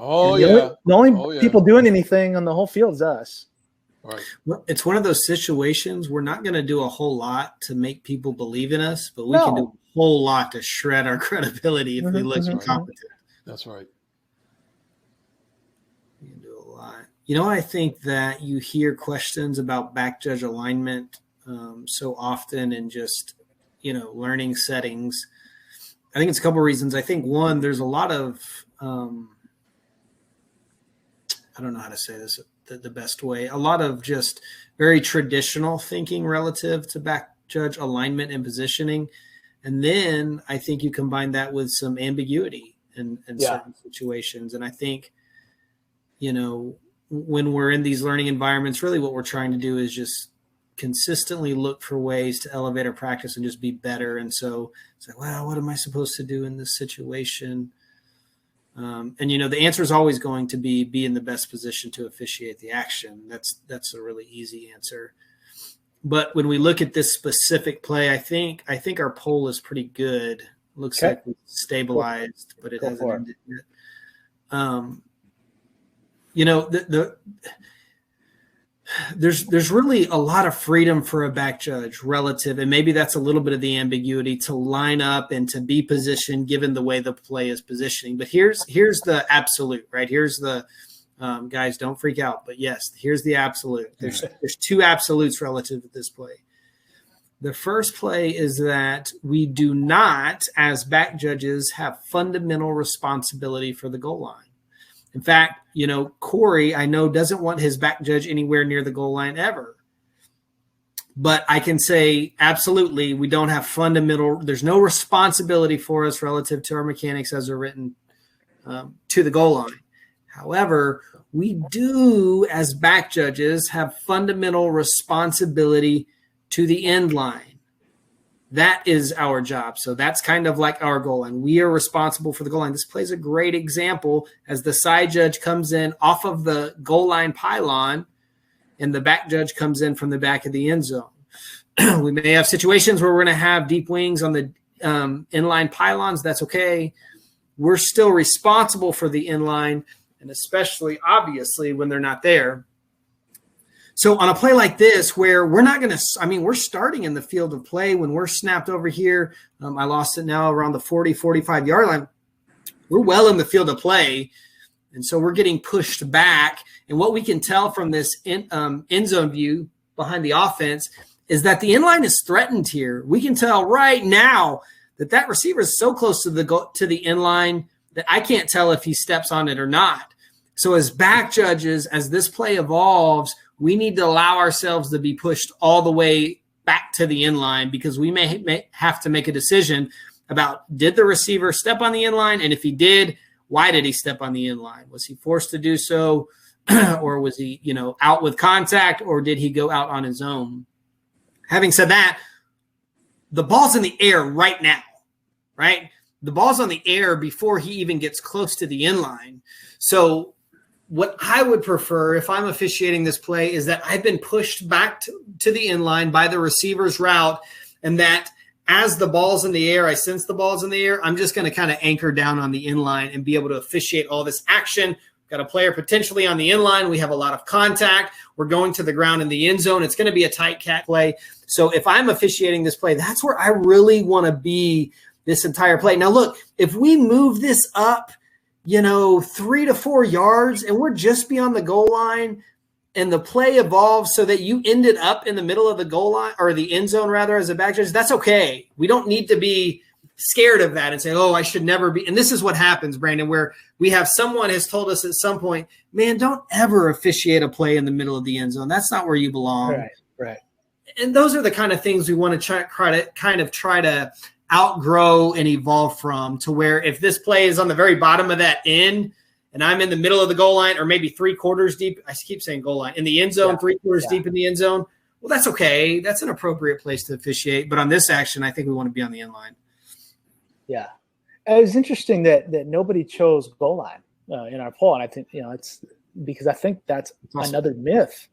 Oh, the only people doing anything on the whole field is us. Right. Well, it's one of those situations we're not going to do a whole lot to make people believe in us, but we can do a whole lot to shred our credibility if we look incompetent. That's right. We can do a lot. I think that you hear questions about back judge alignment so often in just, learning settings. I think it's a couple of reasons. I think one, there's a lot of I don't know how to say this the best way. A lot of just very traditional thinking relative to back judge alignment and positioning. And then I think you combine that with some ambiguity in certain situations. And I think, when we're in these learning environments, really what we're trying to do is just consistently look for ways to elevate our practice and just be better. And so it's like, well, what am I supposed to do in this situation? And the answer is always going to be in the best position to officiate the action. That's a really easy answer. But when we look at this specific play, I think our poll is pretty good. Looks like we stabilized, but it hasn't ended yet. there's really a lot of freedom for a back judge relative, and maybe that's a little bit of the ambiguity, to line up and to be positioned given the way the play is positioning. But here's the absolute, right? Here's the guys, don't freak out, but yes, here's the absolute. There's two absolutes relative to this play. The first play is that we do not, as back judges, have fundamental responsibility for the goal line. In fact, Corey, I know, doesn't want his back judge anywhere near the goal line ever. But I can say absolutely we don't have there's no responsibility for us relative to our mechanics as they're written to the goal line. However, we do, as back judges, have fundamental responsibility to the end line. That is our job. So that's kind of like our goal line. We are responsible for the goal line. This plays a great example as the side judge comes in off of the goal line pylon and the back judge comes in from the back of the end zone. We may have situations where we're going to have deep wings on the inline pylons. That's okay. We're still responsible for the inline, and especially, obviously, when they're not there. So on a play like this, where we're not going to, we're starting in the field of play when we're snapped over here. I lost it now around the 40, 45-yard line. We're well in the field of play. And so we're getting pushed back. And what we can tell from this end zone view behind the offense is that the inline is threatened here. We can tell right now that receiver is so close to the inline that I can't tell if he steps on it or not. So as back judges, as this play evolves, we need to allow ourselves to be pushed all the way back to the inline, because we may have to make a decision about, did the receiver step on the inline? And if he did, why did he step on the inline? Was he forced to do so? Or was he, out with contact, or did he go out on his own? Having said that, the ball's in the air right now, right? The ball's on the air before he even gets close to the inline. So what I would prefer if I'm officiating this play is that I've been pushed back to the inline by the receiver's route, and that as the ball's in the air, I sense the ball's in the air, I'm just going to kind of anchor down on the inline and be able to officiate all this action. Got a player potentially on the inline. We have a lot of contact. We're going to the ground in the end zone. It's going to be a tight cat play. So if I'm officiating this play, that's where I really want to be this entire play. Now, look, if we move this up, 3 to 4 yards, and we're just beyond the goal line, and the play evolves so that you ended up in the middle of the goal line, or the end zone rather, as a back judge, that's okay. We don't need to be scared of that and say, oh, I should never be. And this is what happens, Brandon, where we have someone has told us at some point, man, don't ever officiate a play in the middle of the end zone. That's not where you belong. Right. And those are the kind of things we want to try to outgrow and evolve from, to where if this play is on the very bottom of that end and I'm in the middle of the goal line, or maybe 3/4 deep, I keep saying goal line, in the end zone, 3/4 deep in the end zone, well, that's okay. That's an appropriate place to officiate. But on this action, I think we want to be on the end line. Yeah. It was interesting that nobody chose goal line in our poll. And I think, it's because I think that's awesome. Another myth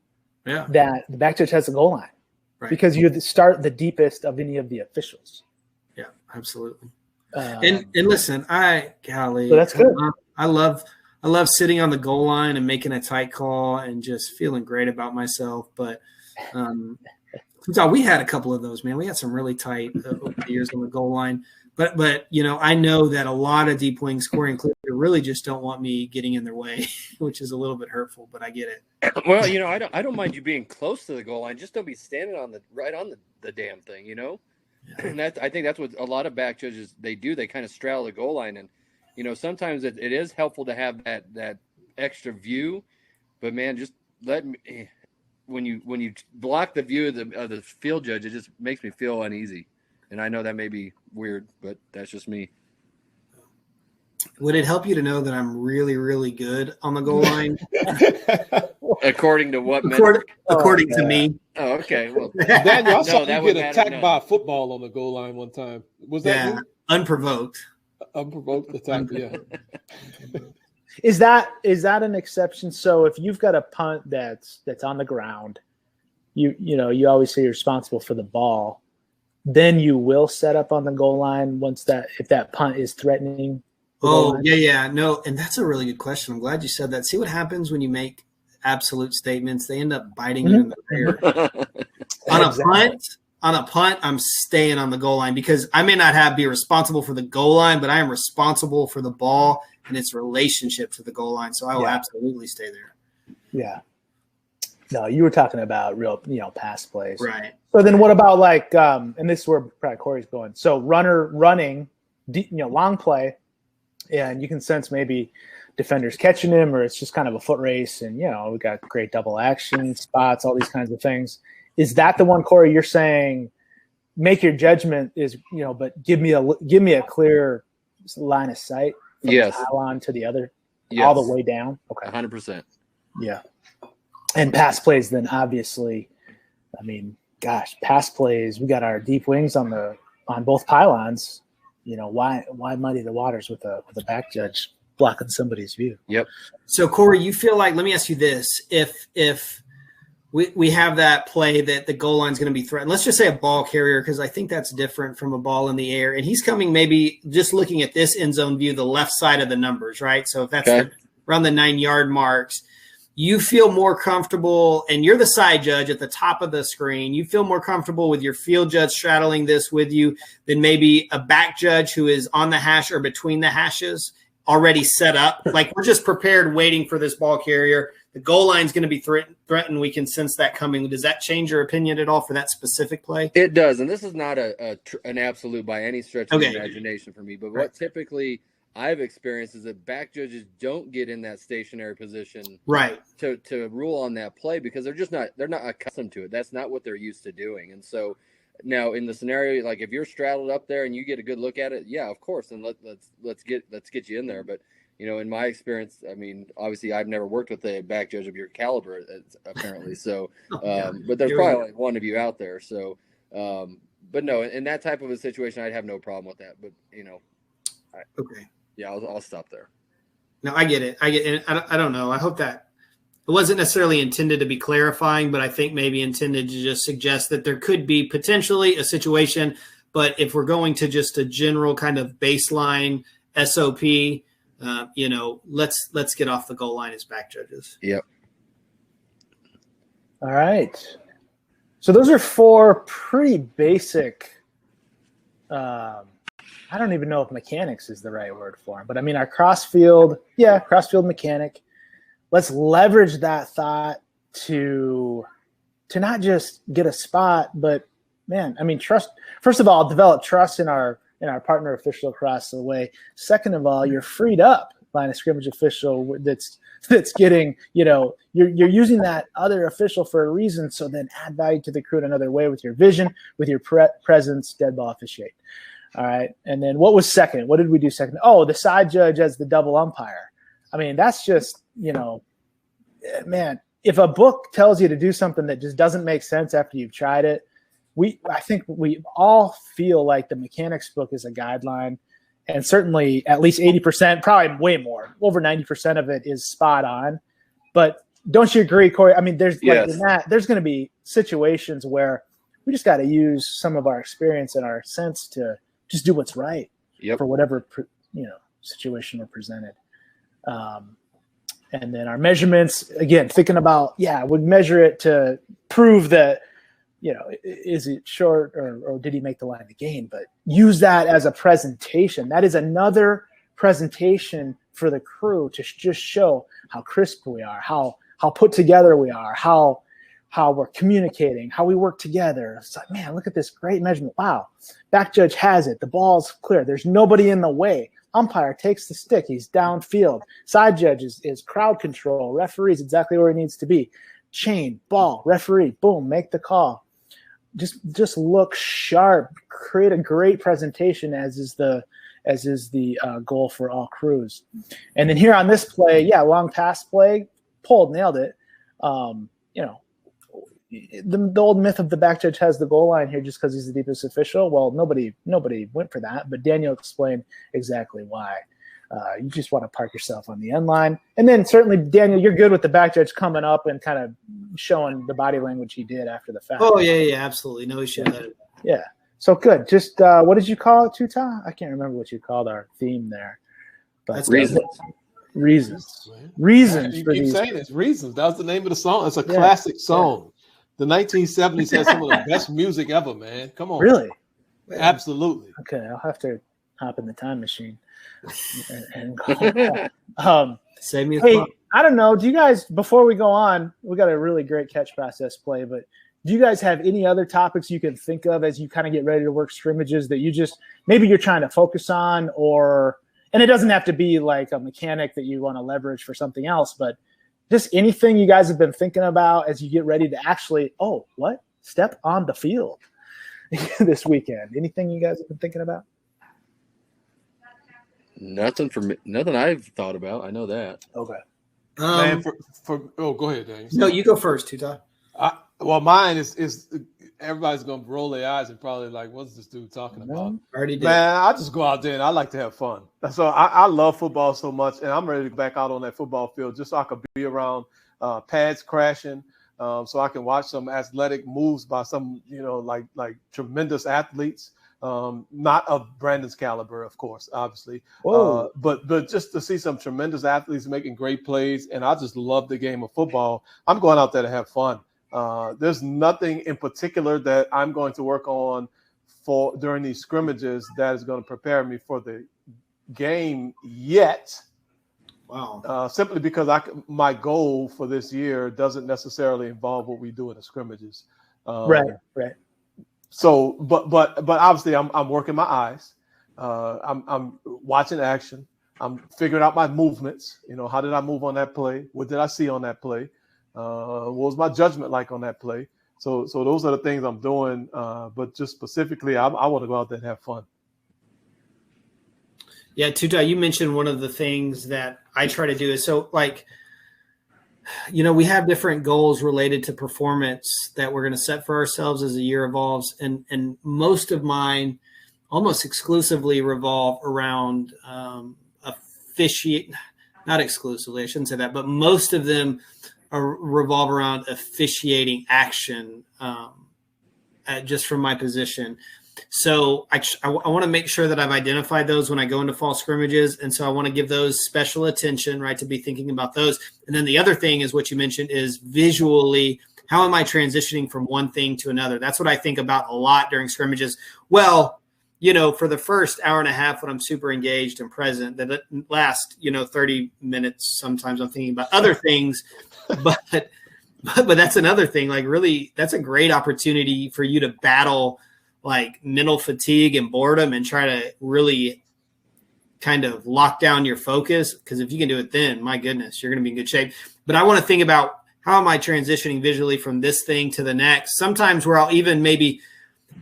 that the back judge has a goal line, right? Because you start the deepest of any of the officials. Yeah, absolutely. And listen, so that's good. I love sitting on the goal line and making a tight call and just feeling great about myself. But we had a couple of those, man. We had some really tight over the years on the goal line. But I know that a lot of deep wings, Corey included, really just don't want me getting in their way, which is a little bit hurtful, but I get it. Well, I don't mind you being close to the goal line. Just don't be standing right on the damn thing, Yeah. And I think that's what a lot of back judges, they do. They kind of straddle the goal line, and sometimes it is helpful to have that extra view. But man, just let me, when you block the view of the field judge, it just makes me feel uneasy. And I know that may be weird, but that's just me. Would it help you to know that I'm really, really good on the goal line? According to what? According to me. Oh, okay. Well, Daniel, I saw you get attacked by a football on the goal line one time. Was that you? Unprovoked? Unprovoked attack, yeah. Is that an exception? So if you've got a punt that's on the ground, you always say you're responsible for the ball. Then you will set up on the goal line if that punt is threatening. Oh, yeah. No, and that's a really good question. I'm glad you said that. See what happens when you make absolute statements, they end up biting you in the rear. On a punt, I'm staying on the goal line because I may not be responsible for the goal line, but I am responsible for the ball and its relationship to the goal line. So I will absolutely stay there. Yeah. No, you were talking about real, pass plays. Right. So then what about and this is where probably Corey's going. So running, long play, and you can sense maybe defenders catching him, or it's just kind of a foot race, and we got great double action spots, all these kinds of things. Is that the one, Corey, you're saying make your judgment is, but give me a clear line of sight from the pylon to the other, all the way down? Okay. 100%. Yeah. And pass plays then obviously, pass plays, we got our deep wings on both pylons. Why muddy the waters with a back judge blocking somebody's view? Yep. So Corey, you feel like, let me ask you this. If we have that play that the goal line is going to be threatened, let's just say a ball carrier, because I think that's different from a ball in the air. And he's coming maybe just looking at this end zone view, the left side of the numbers, right? So if that's around the 9-yard marks, you feel more comfortable, and you're the side judge at the top of the screen, you feel more comfortable with your field judge straddling this with you than maybe a back judge who is on the hash or between the hashes already set up. Like, we're just prepared waiting for this ball carrier. The goal line is going to be threatened. We can sense that coming. Does that change your opinion at all for that specific play? It does, and this is not an absolute by any stretch of the imagination for me, but what typically – I've experienced is that back judges don't get in that stationary position to rule on that play because they're not accustomed to it. That's not what they're used to doing. And so now in the scenario, like if you're straddled up there and you get a good look at it, yeah, of course, and let's get you in there. But in my experience, obviously I've never worked with a back judge of your caliber apparently. So but there's probably like one of you out there. So but no, in that type of a situation, I'd have no problem with that. But okay. Yeah, I'll stop there. No, I get it. I don't know. I hope that it wasn't necessarily intended to be clarifying, but I think maybe intended to just suggest that there could be potentially a situation. But if we're going to just a general kind of baseline SOP, let's get off the goal line as back judges. Yep. All right. So those are 4 pretty basic. I don't even know if mechanics is the right word for them, but our crossfield mechanic. Let's leverage that thought to not just get a spot, but trust. First of all, develop trust in our partner official across the way. Second of all, you're freed up line of scrimmage official that's getting, you're using that other official for a reason. So then add value to the crew in another way with your vision, with your presence, dead ball officiate. All right. And then what was second? What did we do second? Oh, the side judge as the double umpire. That's just, man, if a book tells you to do something that just doesn't make sense after you've tried it, I think we all feel like the mechanics book is a guideline, and certainly at least 80%, probably way more, over 90% of it is spot on. But don't you agree, Corey? There's there's going to be situations where we just got to use some of our experience and our sense to just do what's right for whatever situation we're presented. And then our measurements, again, thinking about we'd measure it to prove that is it short or did he make the line of the game? But use that as a presentation. That is another presentation for the crew to just show how crisp we are, how put together we are, how we're communicating, how we work together. It's like, man, look at this great measurement. Wow. Back judge has it. The ball's clear. There's nobody in the way. Umpire takes the stick. He's downfield. Side judge is crowd control. Referee's exactly where he needs to be. Chain, ball, referee, boom, make the call. Just look sharp. Create a great presentation as is the goal for all crews. And then here on this play, long pass play, pulled, nailed it. The old myth of the back judge has the goal line here just because he's the deepest official. Well, nobody went for that, but Daniel explained exactly why. You just want to park yourself on the end line. And then certainly, Daniel, you're good with the back judge coming up and kind of showing the body language he did after the fact. Oh, yeah, absolutely. No issue with that. Yeah. So good. Just what did you call it, Tuta? I can't remember what you called our theme there. But reasons. Reasons. Man. Reasons You for keep these. saying it's Reasons. That was the name of the song. It's a classic song. The 1970s had some of the best music ever, man. Come on. Really? Absolutely. Okay, I'll have to hop in the time machine and go. Save me a Hey, thought. I don't know. Do you guys, before we go on, we got a really great catch process play, but do you guys have any other topics you can think of as you kind of get ready to work scrimmages that you just, maybe you're trying to focus on, or, and it doesn't have to be like a mechanic that you want to leverage for something else, but just anything you guys have been thinking about as you get ready to actually, step on the field this weekend? Anything you guys have been thinking about? Nothing for me. Nothing I've thought about. I know that. Okay. Man, go ahead, Daniel. No, you go first, Tutai. Well, mine is everybody's gonna roll their eyes and probably like, what's this dude talking about? Already did. Man, I just go out there and I like to have fun. So I love football so much, and I'm ready to go back out on that football field just so I could be around pads crashing, so I can watch some athletic moves by some, like tremendous athletes. Not of Brandon's caliber, of course, obviously, but just to see some tremendous athletes making great plays, and I just love the game of football. I'm going out there to have fun. There's nothing in particular that I'm going to work on for during these scrimmages that is going to prepare me for the game yet. Wow. Simply because my goal for this year doesn't necessarily involve what we do in the scrimmages. Right. So, but obviously, I'm working my eyes. I'm watching action. I'm figuring out my movements. How did I move on that play? What did I see on that play? What was my judgment like on that play? So those are the things I'm doing. But just specifically, I want to go out there and have fun. Yeah, Tutai, you mentioned one of the things that I try to do is we have different goals related to performance that we're going to set for ourselves as the year evolves. And most of mine almost exclusively revolve around not exclusively, I shouldn't say that, but most of them revolve around officiating action just from my position. So I want to make sure that I've identified those when I go into fall scrimmages. And so I want to give those special attention, right, to be thinking about those. And then the other thing is what you mentioned is visually, how am I transitioning from one thing to another? That's what I think about a lot during scrimmages. Well, for the first hour and a half when I'm super engaged and present, that last, 30 minutes, sometimes I'm thinking about other things, but that's another thing. Like really, that's a great opportunity for you to battle like mental fatigue and boredom and try to really kind of lock down your focus. Because if you can do it then, my goodness, you're going to be in good shape. But I want to think about how am I transitioning visually from this thing to the next? Sometimes where I'll even maybe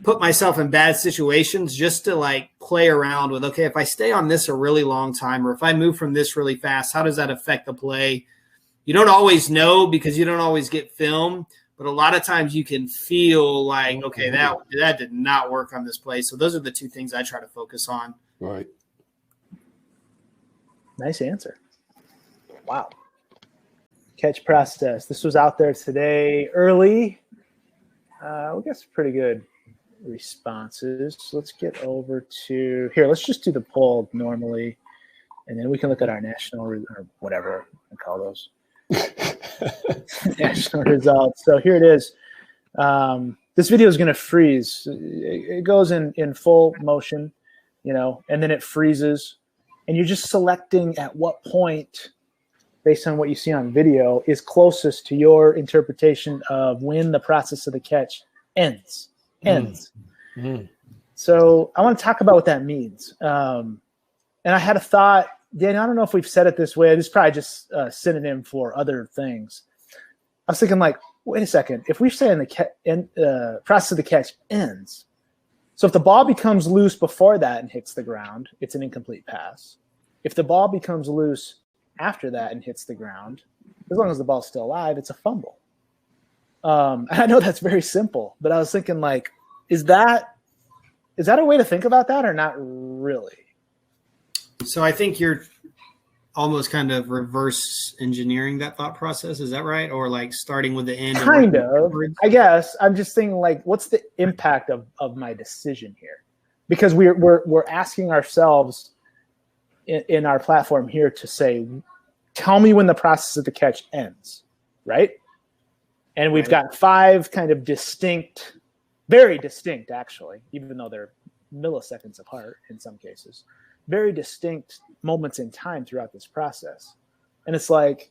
put myself in bad situations just to like play around with, okay, if I stay on this a really long time, or if I move from this really fast, how does that affect the play? You don't always know because you don't always get film. But a lot of times you can feel like, okay, that did not work on this play. So those are the two things I try to focus on. Right. Nice answer. Wow. Catch process. This was out there today early. We got some pretty good responses. Let's get over to here. Let's just do the poll normally, and then we can look at our national or whatever I call those. National results. So here it is. This video is going to freeze. It goes in full motion, and then it freezes, and you're just selecting at what point, based on what you see on video, is closest to your interpretation of when the process of the catch ends. So I want to talk about what that means. And I had a thought. Dan, I don't know if we've said it this way. This is probably just a synonym for other things. I was thinking, like, wait a second. If we're saying the process of the catch ends, so if the ball becomes loose before that and hits the ground, it's an incomplete pass. If the ball becomes loose after that and hits the ground, as long as the ball's still alive, it's a fumble. I know that's very simple, but I was thinking, like, is that a way to think about that or not really? So I think you're almost kind of reverse engineering that thought process. Is that right? Or like starting with the end? Kind of, I guess. I'm just thinking, like, what's the impact of my decision here? Because we're asking ourselves in our platform here to say, tell me when the process of the catch ends, right? And we've got 5 kind of distinct, very distinct actually, even though they're milliseconds apart in some cases, very distinct moments in time throughout this process. And it's like,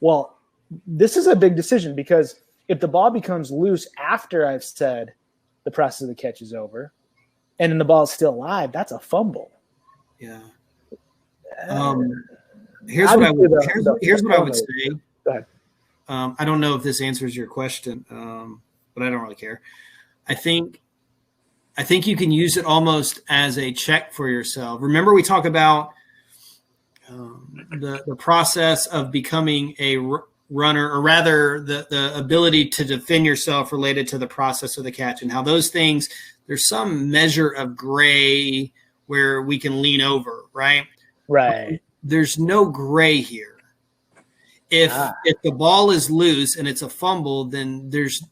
well, this is a big decision, because if the ball becomes loose after I've said the process of the catch is over and then the ball is still live, that's a fumble. Yeah. Here's what I would say. Go ahead. I don't know if this answers your question, but I don't really care. I think you can use it almost as a check for yourself. Remember, we talk about the process of becoming a runner, or rather the ability to defend yourself related to the process of the catch, and how those things, there's some measure of gray where we can lean over, right? Right. There's no gray here. If the ball is loose and it's a fumble, then there's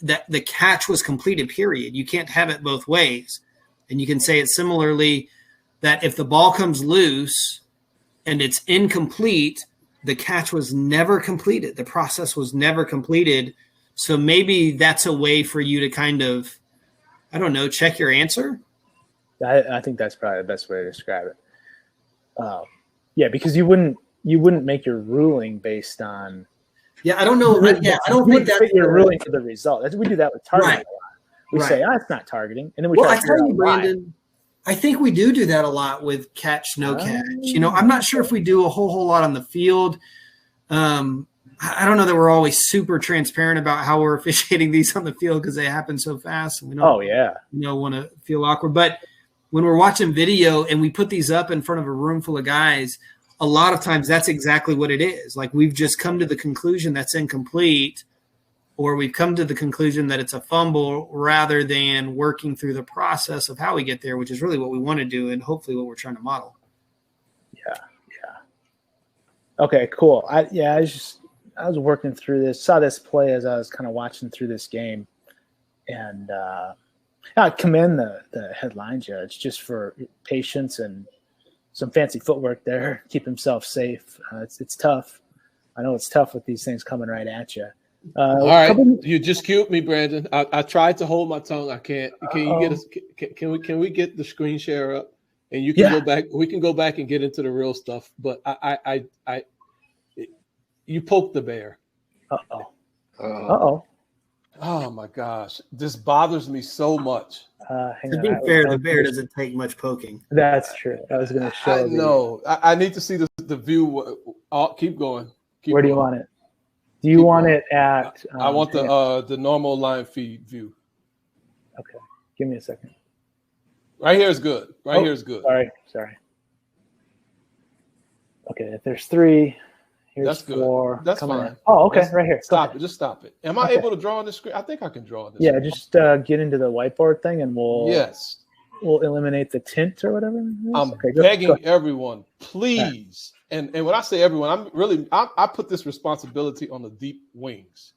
that the catch was completed, period. You can't have it both ways. And you can say it similarly, that if the ball comes loose and it's incomplete, the catch was never completed. The process was never completed. So maybe that's a way for you to kind of, I don't know, check your answer. I think that's probably the best way to describe it. Yeah, because you wouldn't make your ruling based on. Yeah, I don't know. I don't think that you're ruling for the result. We do that with targeting Right. a lot. We say, it's not targeting, and then we Well, try I to figure tell out you, why. Brandon, I think we do that a lot with catch, no catch. You know, I'm not sure if we do a whole lot on the field. I don't know that we're always super transparent about how we're officiating these on the field, because they happen so fast. And we don't, want to feel awkward. But when we're watching video and we put these up in front of a room full of guys, a lot of times that's exactly what it is. Like, we've just come to the conclusion that's incomplete, or we've come to the conclusion that it's a fumble, rather than working through the process of how we get there, which is really what we want to do and hopefully what we're trying to model. Yeah. Okay, cool. I was working through this, saw this play as I was kind of watching through this game, and I commend the headline judge just for patience and some fancy footwork there, keep himself safe. It's tough. I know it's tough with these things coming right at you. All right, you just cued me, Brandon. I tried to hold my tongue. I can't. Can you get us? Can we get the screen share up, and you can go back? We can go back and get into the real stuff. But you poked the bear. Oh my gosh, this bothers me so much. To be fair, the bear doesn't take much poking. That's true. I was going to show. I know. I need to see the view. Keep going. Where do you want it? Do you want it at? I want the normal line feed view. Okay, give me a second. Right here is good. Here is good. Sorry. Okay, if there's 3, here's that's good. 4. That's fine. Oh, okay, right here. Stop it. Just stop it. Am I able to draw on the screen? I think I can draw on this. Yeah, just get into the whiteboard thing, and we'll eliminate the tint or whatever. I'm begging everyone, please. And when I say everyone, I put this responsibility on the deep wings.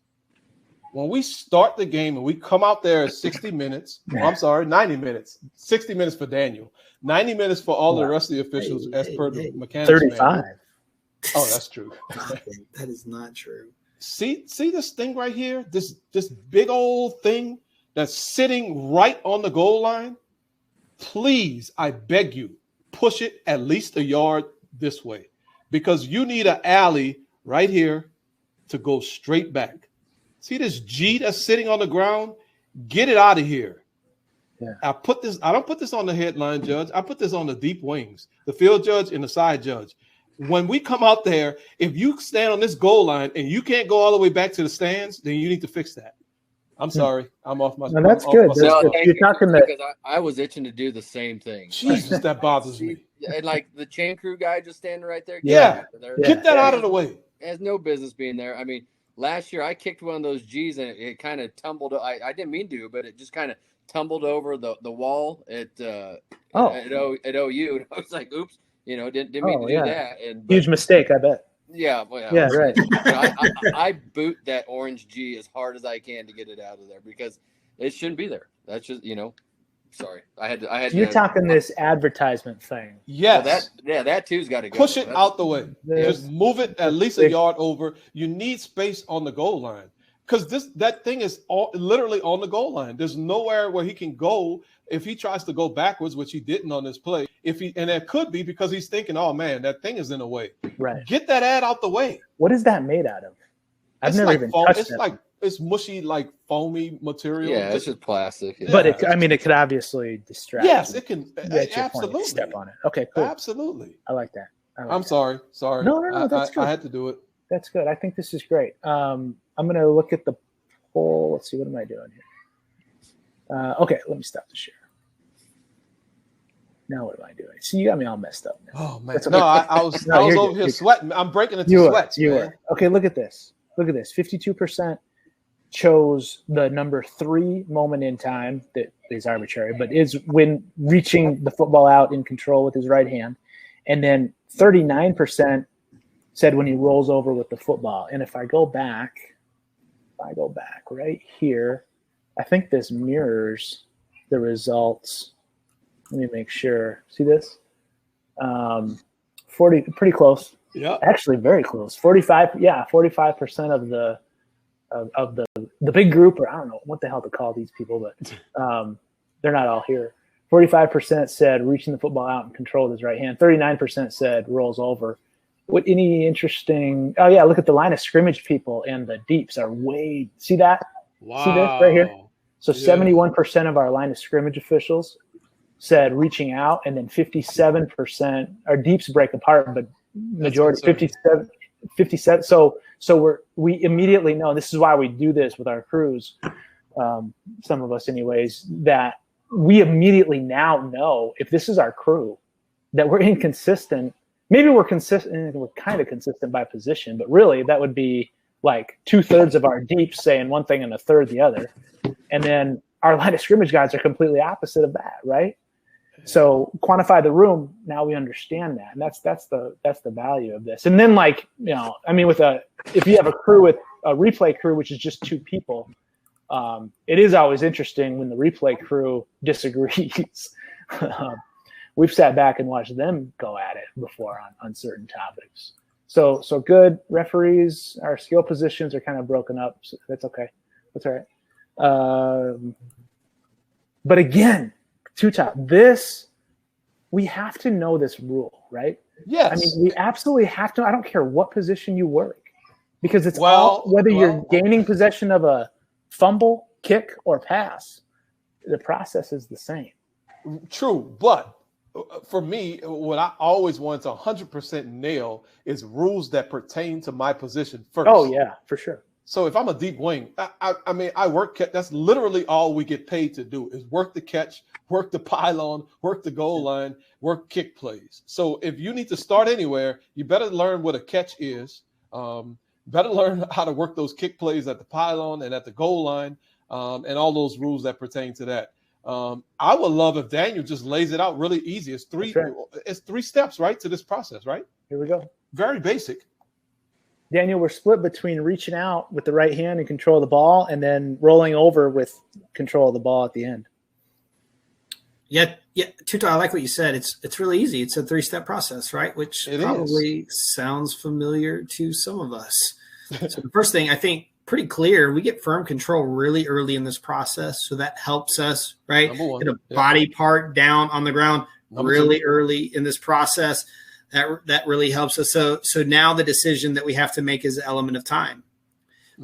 When we start the game and we come out there at 60 minutes, 90 minutes, 60 minutes for Daniel, 90 minutes for all the rest of the officials as per the mechanics. 35. Manual. Oh, that's true. That is not true. See this thing right here? This big old thing that's sitting right on the goal line? Please, I beg you, push it at least a yard this way, because you need an alley right here to go straight back. See this G that's sitting on the ground? Get it out of here. Yeah. I don't put this on the headline judge. I put this on the deep wings, the field judge and the side judge. When we come out there, if you stand on this goal line and you can't go all the way back to the stands, then you need to fix that. I'm sorry. I'm off my. No, that's good. You're talking because I was itching to do the same thing. Jesus, that bothers me. And like the chain crew guy just standing right there. Get that out of the way. It has no business being there. I mean, last year I kicked one of those G's and it kind of tumbled. I didn't mean to, but it just kind of tumbled over the wall at OU. And I was like, oops, didn't mean to do that. Huge mistake, I bet. Yeah, right. I boot that orange G as hard as I can to get it out of there because it shouldn't be there. That's just Sorry, I had to. You're talking this advertisement thing. Yes. That two's got to go. Push it out the way. Just move it at least a yard over. You need space on the goal line because that thing is literally on the goal line. There's nowhere where he can go if he tries to go backwards, which he didn't on this play. And that could be because he's thinking, "Oh man, that thing is in the way." Right. Get that ad out the way. What is that made out of? I've never even touched it. It's mushy, like foamy material. Yeah, it's just plastic. Yeah. But it could obviously distract. Yes, it can. Absolutely Absolutely. Step on it. Okay, cool. Absolutely. I like that. I'm sorry. No, that's good. I had to do it. That's good. I think this is great. I'm going to look at the poll. Let's see. What am I doing here? Okay, let me stop the share. Now what am I doing? See, you got me all messed up now. Oh man, no, I was over here sweating. I'm breaking into sweats. You were. Okay, look at this. 52% chose the number 3 moment in time that is arbitrary, but is when reaching the football out in control with his right hand. And then 39% said when he rolls over with the football. And if I go back right here, I think this mirrors the results. Let me make sure. See this? 40, pretty close. Yeah. Actually, very close. 45% of the big group, or I don't know what the hell to call these people, but they're not all here. 45% said reaching the football out and control with his right hand. 39% said rolls over. Any interesting? Oh yeah, look at the line of scrimmage people and the deeps are way. See that? Wow. See this right here? So 71% of our line of scrimmage officials said reaching out, and then 57%. Our deeps break apart, but majority 57. So we immediately know. This is why we do this with our crews. Some of us, anyways, that we immediately now know if this is our crew that we're inconsistent. Maybe we're consistent. We're kind of consistent by position, but really that would be like 2/3 of our deeps saying one thing and 1/3 the other, and then our line of scrimmage guys are completely opposite of that, right? So quantify the room. Now we understand that, and that's the value of this. And then, like, if you have a crew with a replay crew, which is just 2 people, it is always interesting when the replay crew disagrees. We've sat back and watched them go at it before on certain topics. So good referees. Our skill positions are kind of broken up. So that's okay. That's all right. But again, two-top, this, we have to know this rule, right? Yes. I mean, we absolutely have to. I don't care what position you work, because it's whether you're gaining possession of a fumble, kick, or pass, the process is the same. True, but for me, what I always want to 100% nail is rules that pertain to my position first. Oh, yeah, for sure. So if I'm a deep wing, I work. That's literally all we get paid to do is work the catch, work the pylon, work the goal line, work kick plays. So if you need to start anywhere, you better learn what a catch is. Better learn how to work those kick plays at the pylon and at the goal line, and all those rules that pertain to that. I would love if Daniel just lays it out really easy. It's 3 steps, right, to this process, right? Here we go. Very basic. Daniel, we're split between reaching out with the right hand and control of the ball, and then rolling over with control of the ball at the end. Yeah, Tuta, I like what you said. It's really easy. It's a 3-step process, right? Which probably sounds familiar to some of us. So the first thing, I think, pretty clear, we get firm control really early in this process. So that helps us, right? Get a body part down on the ground really early in this process. That really helps us. So now the decision that we have to make is the element of time.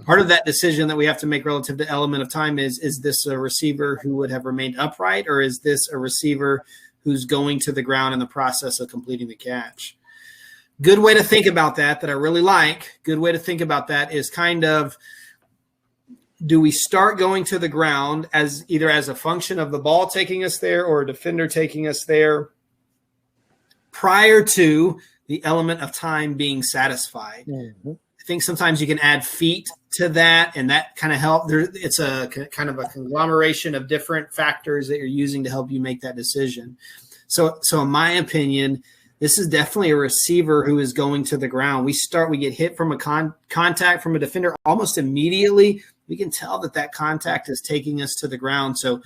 Part of that decision that we have to make relative to element of time is this a receiver who would have remained upright, or is this a receiver who's going to the ground in the process of completing the catch? Good way to think about that I really like, good way to think about that is kind of, do we start going to the ground as either as a function of the ball taking us there or a defender taking us there prior to the element of time being satisfied? Mm-hmm. I think sometimes you can add feet to that, and that kind of help. It's a kind of a conglomeration of different factors that you're using to help you make that decision. So in my opinion, this is definitely a receiver who is going to the ground. We get hit from a contact from a defender almost immediately. We can tell that contact is taking us to the ground. So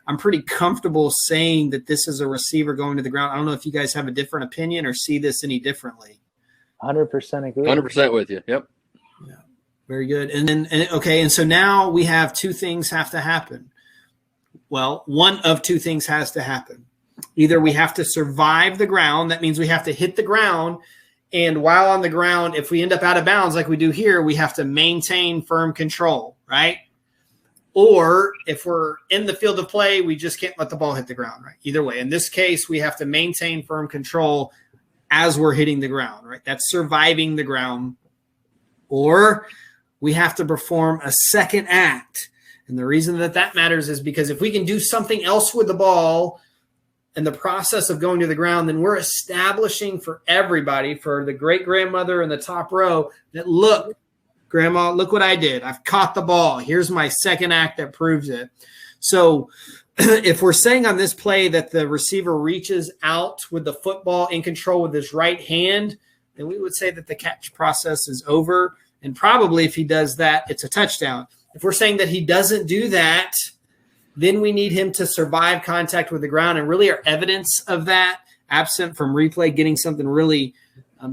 I'm pretty comfortable saying that this is a receiver going to the ground. I don't know if you guys have a different opinion or see this any differently. 100% agree. 100% with you. Yep. Yeah. Very good. And so now we have two things have to happen. Well, one of two things has to happen. Either we have to survive the ground. That means we have to hit the ground. And while on the ground, if we end up out of bounds like we do here, we have to maintain firm control, right? Or if we're in the field of play, we just can't let the ball hit the ground, right? Either way. In this case, we have to maintain firm control as we're hitting the ground, right? That's surviving the ground. Or we have to perform a second act. And the reason that matters is because if we can do something else with the ball in the process of going to the ground, then we're establishing for everybody, for the great-grandmother in the top row, that look, Grandma, look what I did. I've caught the ball. Here's my second act that proves it. So if we're saying on this play that the receiver reaches out with the football in control with his right hand, then we would say that the catch process is over. And probably if he does that, it's a touchdown. If we're saying that he doesn't do that, then we need him to survive contact with the ground. And really our evidence of that, absent from replay, getting something really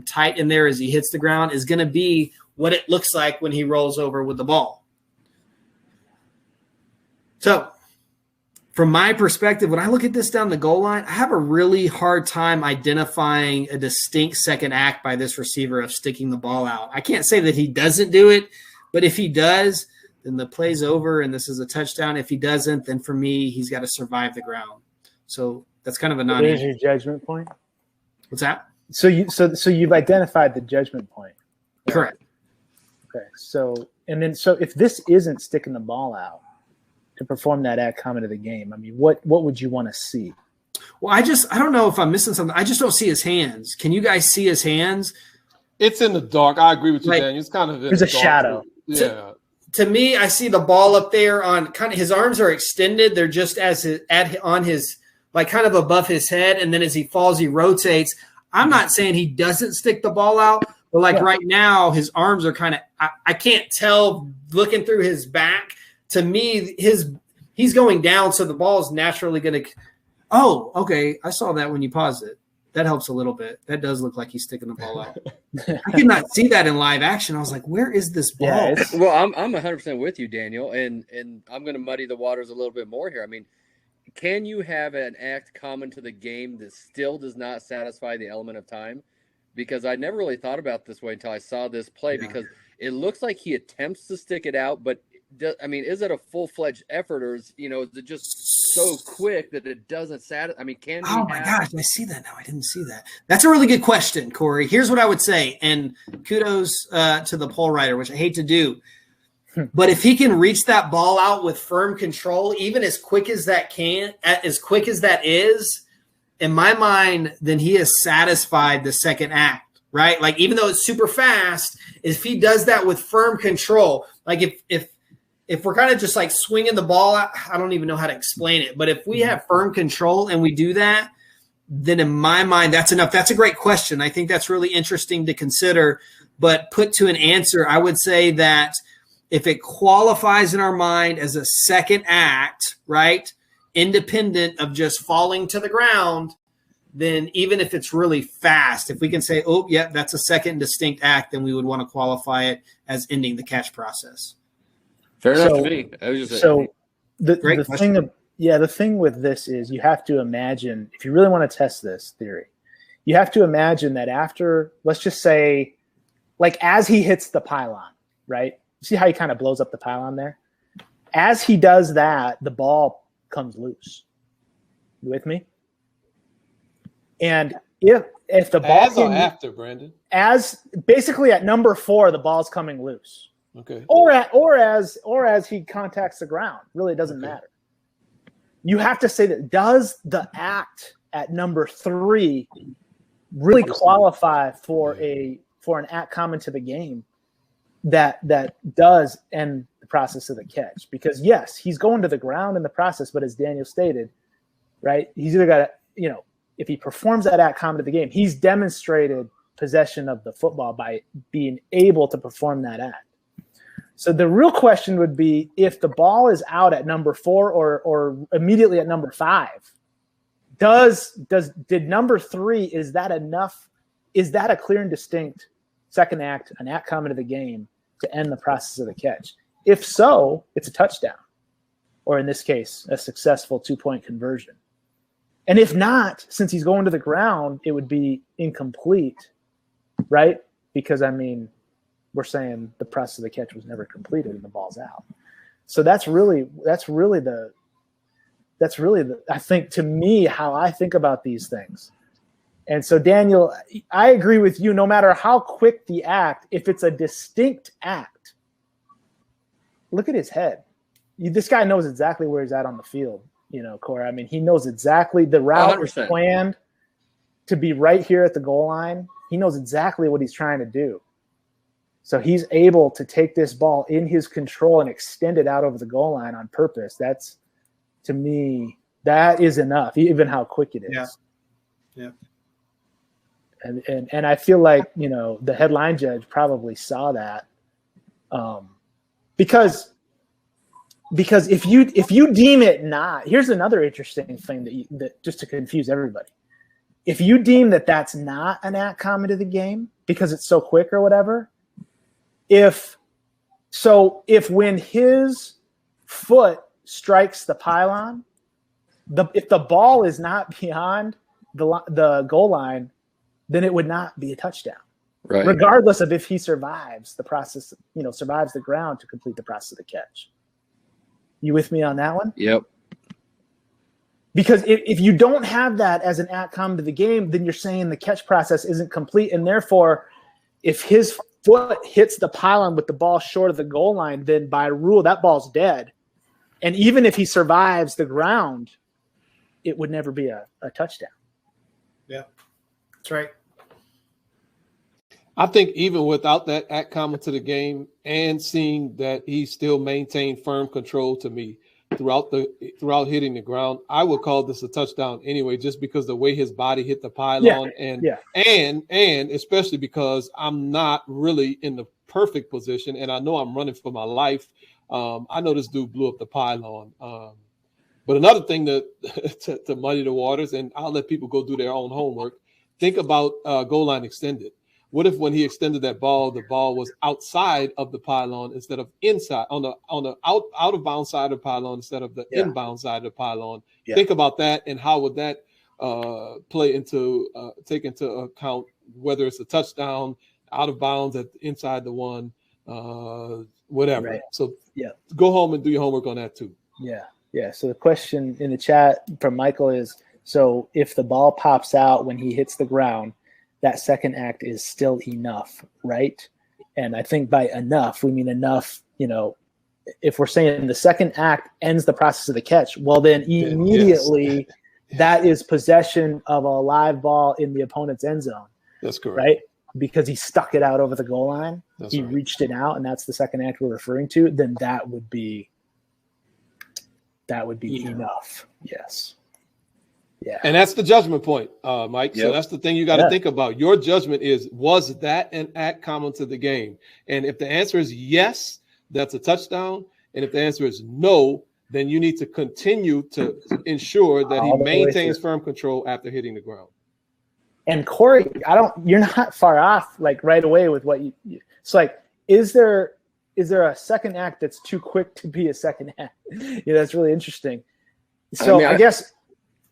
tight in there as he hits the ground, is going to be what it looks like when he rolls over with the ball. So from my perspective, when I look at this down the goal line, I have a really hard time identifying a distinct second act by this receiver of sticking the ball out. I can't say that he doesn't do it, but if he does, then the play's over and this is a touchdown. If he doesn't, then for me, he's got to survive the ground. So that's kind of a There's your judgment point. What's that? So you've identified the judgment point. Right? Correct. Okay. So if this isn't sticking the ball out to perform that act common to the game, I mean, what would you want to see? Well, I don't know if I'm missing something. I just don't see his hands. Can you guys see his hands? It's in the dark. I agree with you, Daniel. It's kind of there's a shadow. Yeah. To me, I see the ball up there on kind of his arms are extended. They're just on his, like kind of above his head. And then as he falls, he rotates. I'm not saying he doesn't stick the ball out, but right now his arms are kind of, I can't tell looking through his back. To me, he's going down. So the ball is naturally going to, oh, okay. I saw that when you paused it. That helps a little bit. That does look like he's sticking the ball out. I could not see that in live action. I was like, where is this ball? Yeah, well, I'm 100% with you, Daniel, and I'm going to muddy the waters a little bit more here. I mean, can you have an act common to the game that still does not satisfy the element of time? Because I never really thought about it this way until I saw this play, because it looks like he attempts to stick it out, but is it a full-fledged effort, or is it just so quick that it doesn't satisfy? I mean, gosh, I see that now. I didn't see that. That's a really good question, Corey. Here's what I would say, and kudos to the poll writer, which I hate to do. But if he can reach that ball out with firm control, even as quick as that is, in my mind, then he has satisfied the second act, right? Like, even though it's super fast, if he does that with firm control, like if we're kind of just like swinging the ball out, I don't even know how to explain it. But if we have firm control and we do that, then in my mind, that's enough. That's a great question. I think that's really interesting to consider. But put to an answer, I would say that if it qualifies in our mind as a second act, right, independent of just falling to the ground, then even if it's really fast, if we can say, oh, yeah, that's a second distinct act, then we would want to qualify it as ending the catch process. Fair enough to me. The thing with this is you have to imagine, if you really want to test this theory, you have to imagine that after, let's just say, like as he hits the pylon, right? See how he kind of blows up the pylon there? As he does that, the ball comes loose. You with me? And if the ball after, Brandon? As basically at number 4, the ball's coming loose. Okay. Or as he contacts the ground. Really, it doesn't matter. You have to say that, does the act at number 3 really qualify for an act common to the game that does end the process of the catch? Because yes, he's going to the ground in the process, but as Daniel stated, right, he's either got to, if he performs that act common to the game, he's demonstrated possession of the football by being able to perform that act. So the real question would be if the ball is out at number 4 or immediately at number 5, did number 3, is that enough? Is that a clear and distinct second act, an act common to the game to end the process of the catch? If so, it's a touchdown, or in this case, a successful 2-point conversion. And if not, since he's going to the ground, it would be incomplete, right? Because, I mean, we're saying the process of the catch was never completed and the ball's out. So that's really the I think, to me, how I think about these things. And so, Daniel, I agree with you. No matter how quick the act, if it's a distinct act, look at his head. This guy knows exactly where he's at on the field, Corey. I mean, he knows exactly the route is planned to be right here at the goal line. He knows exactly what he's trying to do. So he's able to take this ball in his control and extend it out over the goal line on purpose. That's, to me, that is enough, even how quick it is. Yeah. And I feel like, the headline judge probably saw that, because if you deem it not, here's another interesting thing that just to confuse everybody. If you deem that that's not an act common to the game because it's so quick or whatever, if when his foot strikes the pylon, if the ball is not beyond the goal line, then it would not be a touchdown, right? Regardless of if he survives the process, survives the ground to complete the process of the catch. You with me on that one? Yep. Because if you don't have that as an act common to the game, then you're saying the catch process isn't complete, and therefore, if his foot hits the pylon with the ball short of the goal line, then by rule that ball's dead. And even if he survives the ground, it would never be a touchdown. Yeah, that's right. I think even without that act common to the game and seeing that he still maintained firm control, to me, throughout hitting the ground, I would call this a touchdown anyway, just because the way his body hit the pylon and especially because I'm not really in the perfect position and I know I'm running for my life. I know this dude blew up the pylon. But another thing to muddy the waters, and I'll let people go do their own homework. Think about goal line extended. What if when he extended that ball, the ball was outside of the pylon instead of inside on the out of bounds side of the pylon instead of the inbound side of the pylon? Yeah. Think about that, and how would that take into account whether it's a touchdown, out of bounds at inside the one, whatever. Right. So go home and do your homework on that too. Yeah. So the question in the chat from Michael is: so if the ball pops out when he hits the ground, that second act is still enough, right? And I think by enough, we mean enough, if we're saying the second act ends the process of the catch, well, then immediately that is possession of a live ball in the opponent's end zone. That's correct. Right? Because he stuck it out over the goal line. He reached it out, and that's the second act we're referring to. Then that would be enough. Yes. Yeah. And that's the judgment point, Mike. Yep. So that's the thing you got to think about. Your judgment is, was that an act common to the game? And if the answer is yes, that's a touchdown. And if the answer is no, then you need to continue to ensure that he maintains firm control after hitting the ground. And Corey, you're not far off, like right away with what it's like, is there a second act that's too quick to be a second act? That's really interesting. So I guess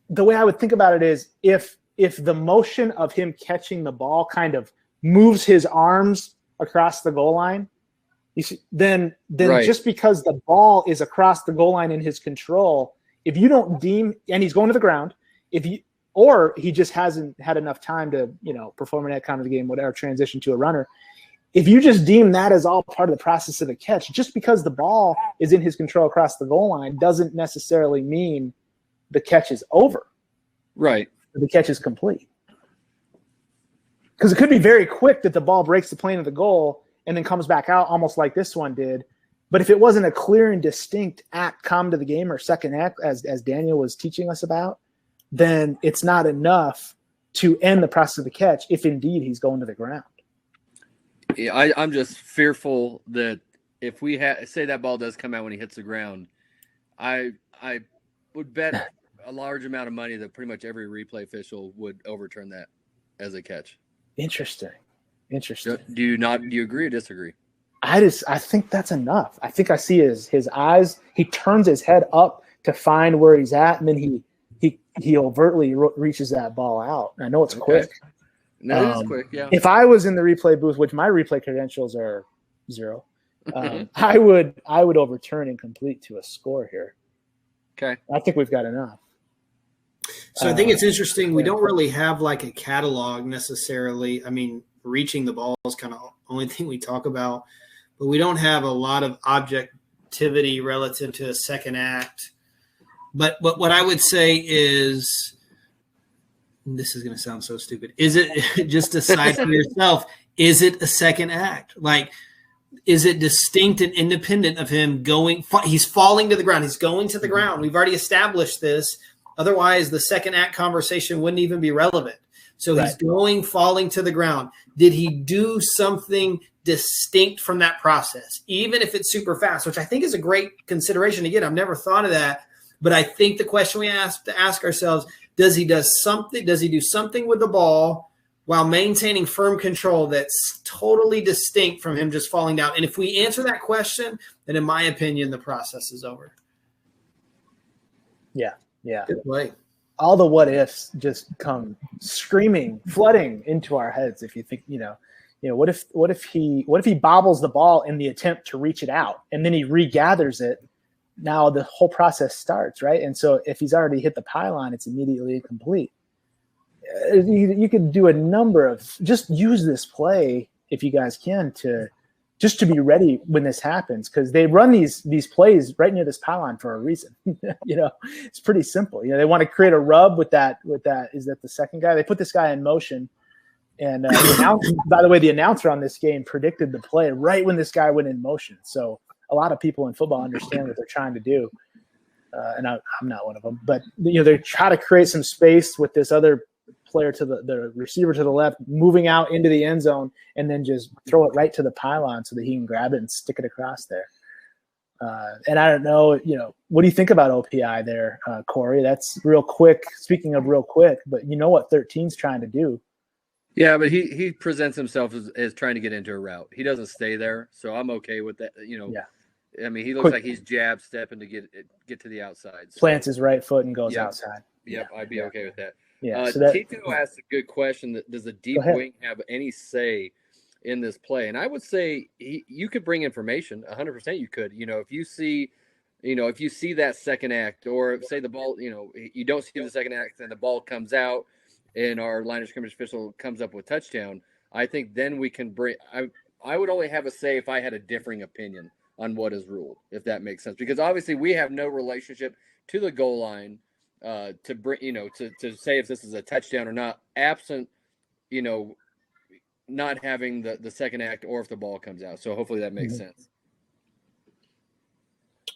the way I would think about it is if the motion of him catching the ball kind of moves his arms across the goal line, you see, then just because the ball is across the goal line in his control, if you don't deem, and he's going to the ground, or he just hasn't had enough time to, perform an act common to the game, whatever, transition to a runner. If you just deem that as all part of the process of the catch, just because the ball is in his control across the goal line doesn't necessarily mean the catch is over. Right. The catch is complete. Because it could be very quick that the ball breaks the plane of the goal and then comes back out almost like this one did. But if it wasn't a clear and distinct act common to the game or second act, as Daniel was teaching us about, then it's not enough to end the process of the catch if indeed he's going to the ground. Yeah, I'm just fearful that if we say that ball does come out when he hits the ground, I would bet a large amount of money that pretty much every replay official would overturn that as a catch. Interesting. Do you agree or disagree? I think that's enough. I think I see his eyes. He turns his head up to find where he's at, and then he overtly reaches that ball out. I know it's quick. No, it is quick. Yeah. If I was in the replay booth, which my replay credentials are 0, I would overturn incomplete to a score here. Okay. I think we've got enough. So I think it's interesting. We don't really have like a catalog necessarily. I mean, reaching the ball is kind of the only thing we talk about, but we don't have a lot of objectivity relative to a second act. But what I would say is, this is going to sound so stupid. Is it just decide for yourself? Is it a second act? Like, is it distinct and independent of him going? He's falling to the ground. He's going to the ground. We've already established this. Otherwise, the second act conversation wouldn't even be relevant. So he's falling to the ground. Did he do something distinct from that process, even if it's super fast, which I think is a great consideration. Again, I've never thought of that, but I think the question we have to ask ourselves, does he do something with the ball while maintaining firm control that's totally distinct from him just falling down? And if we answer that question, then in my opinion, the process is over. Yeah. Good play. All the what ifs just come screaming, flooding into our heads. If you think, what if he bobbles the ball in the attempt to reach it out and then he regathers it? Now the whole process starts, right? And so if he's already hit the pylon, it's immediately incomplete. You could do a number of, just use this play if you guys can to be ready when this happens, because they run these plays right near this pylon for a reason. It's pretty simple. They want to create a rub with that. Is that the second guy? They put this guy in motion, and by the way, the announcer on this game predicted the play right when this guy went in motion. So a lot of people in football understand what they're trying to do, and I'm not one of them. But they try to create some space with this other player to the receiver to the left, moving out into the end zone, and then just throw it right to the pylon so that he can grab it and stick it across there. And I don't know, what do you think about OPI there, Corey? That's real quick. Speaking of real quick, but you know what 13's trying to do. Yeah, but he presents himself as trying to get into a route. He doesn't stay there, so I'm okay with that. I mean, he looks like he's jab stepping to get to the outside. So. Plants his right foot and goes outside. Yep, I'd be okay with that. Yeah, Tito asked a good question. Does the deep wing have any say in this play? And I would say you could bring information. 100% you could. If you see that second act, or say the ball, you don't see the second act and the ball comes out and our line of scrimmage official comes up with touchdown, I think then we can bring – I would only have a say if I had a differing opinion on what is ruled, if that makes sense. Because obviously we have no relationship to the goal line to bring, to say if this is a touchdown or not, absent, not having the second act or if the ball comes out. So hopefully that makes sense.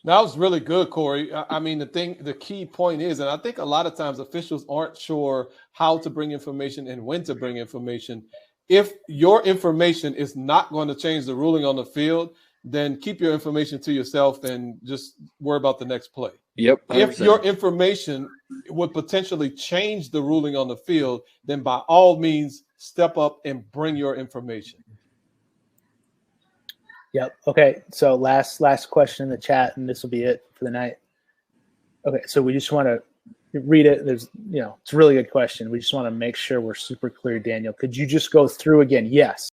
That was really good, Corey. I mean, the key point is, and I think a lot of times officials aren't sure how to bring information and when to bring information. If your information is not going to change the ruling on the field, then keep your information to yourself and just worry about the next play. Yep. 100%. If your information would potentially change the ruling on the field, then by all means, step up and bring your information. Yep. Okay. So last question in the chat, and this will be it for the night. Okay. So we just want to read it. There's, it's a really good question. We just want to make sure we're super clear. Daniel, could you just go through again? Yes.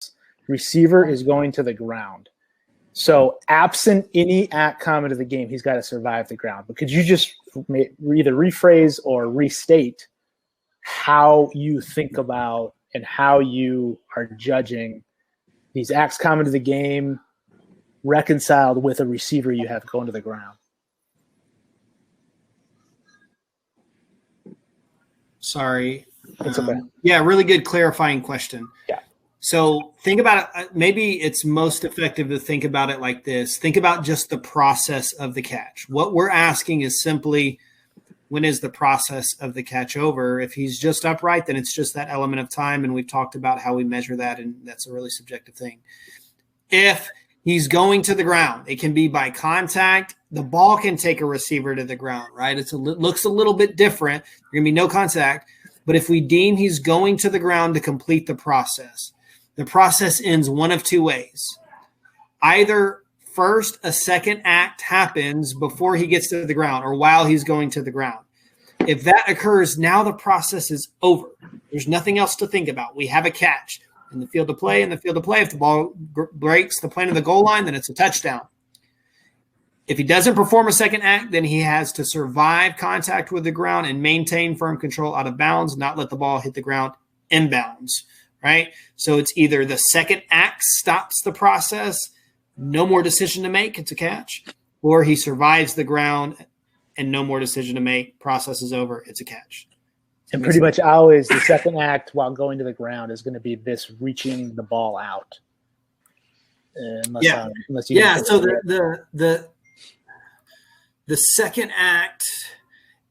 Receiver is going to the ground. So absent any act comment of the game, he's got to survive the ground. But could you just either rephrase or restate how you think about and how you are judging these acts comment of the game reconciled with a receiver you have going to the ground? Sorry. It's okay. Yeah, really good clarifying question. Yeah. So think about it. Maybe it's most effective to think about it like this. Think about just the process of the catch. What we're asking is simply, when is the process of the catch over? If he's just upright, then it's just that element of time. And we've talked about how we measure that, and that's a really subjective thing. If He's going to the ground. It can be by contact. The ball can take a receiver to the ground, right? It looks a little bit different. There's going to be no contact. But if we deem he's going to the ground to complete the process ends one of two ways. Either first, a second act happens before he gets to the ground or while he's going to the ground. If that occurs, now the process is over. There's nothing else to think about. We have a catch. In the field of play, if the ball breaks the plane of the goal line, then it's a touchdown. If he doesn't perform a second act, then he has to survive contact with the ground and maintain firm control out of bounds, not let the ball hit the ground inbounds, right? So it's either the second act stops the process, no more decision to make, it's a catch, or he survives the ground and no more decision to make, process is over, it's a catch. And pretty much always the second act while going to the ground is going to be this reaching the ball out. Unless you so the second act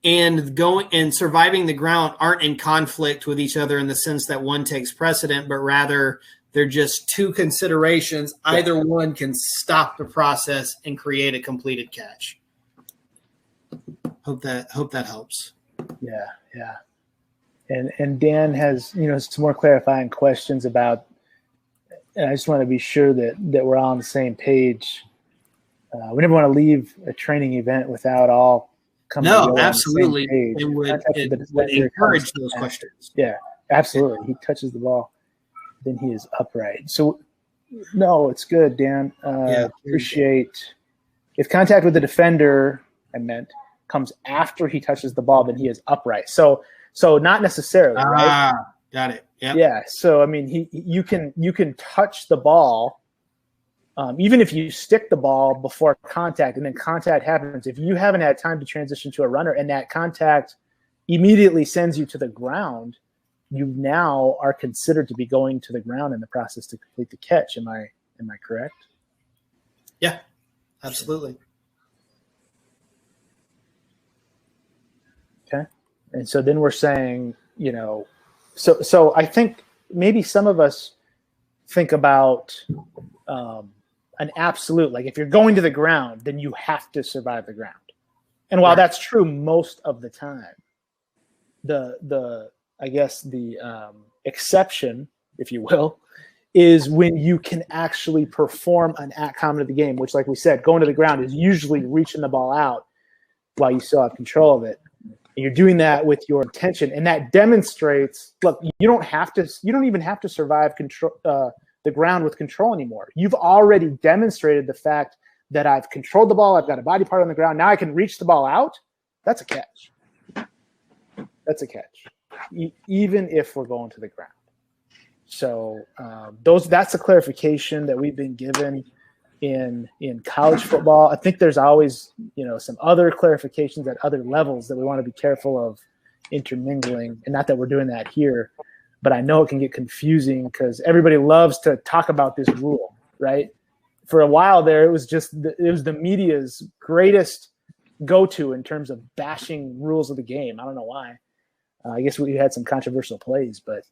and going and surviving the ground aren't in conflict with each other in the sense that one takes precedent, but rather they're just two considerations. Either one can stop the process and create a completed catch. Hope that helps. Yeah. And Dan has, some more clarifying questions about, and I just want to be sure that we're all on the same page. We never want to leave a training event without all coming together. No, absolutely. It would encourage those questions. Yeah, absolutely. He touches the ball, then he is upright. So, no, it's good, Dan. Appreciate. If contact with the defender, comes after he touches the ball, then he is upright. So not necessarily, right? Got it. Yep. Yeah. So you can touch the ball, even if you stick the ball before contact, and then contact happens. If you haven't had time to transition to a runner, and that contact immediately sends you to the ground, you now are considered to be going to the ground in the process to complete the catch. Am I correct? Yeah, absolutely. Okay. And so then we're saying, so I think maybe some of us think about an absolute, like if you're going to the ground, then you have to survive the ground. And while that's true most of the time, the exception, if you will, is when you can actually perform an act common to the game, which, like we said, going to the ground is usually reaching the ball out while you still have control of it. You're doing that with your intention, and that demonstrates. Look, you don't even have to survive control the ground with control anymore. You've already demonstrated the fact that I've controlled the ball. I've got a body part on the ground. Now I can reach the ball out. That's a catch. That's a catch, even if we're going to the ground. So that's a clarification that we've been given in college football. I think there's always, some other clarifications at other levels that we want to be careful of intermingling, and not that we're doing that here, but I know it can get confusing because everybody loves to talk about this rule, right? For a while there, it was the media's greatest go-to in terms of bashing rules of the game. I don't know why. I guess we had some controversial plays, but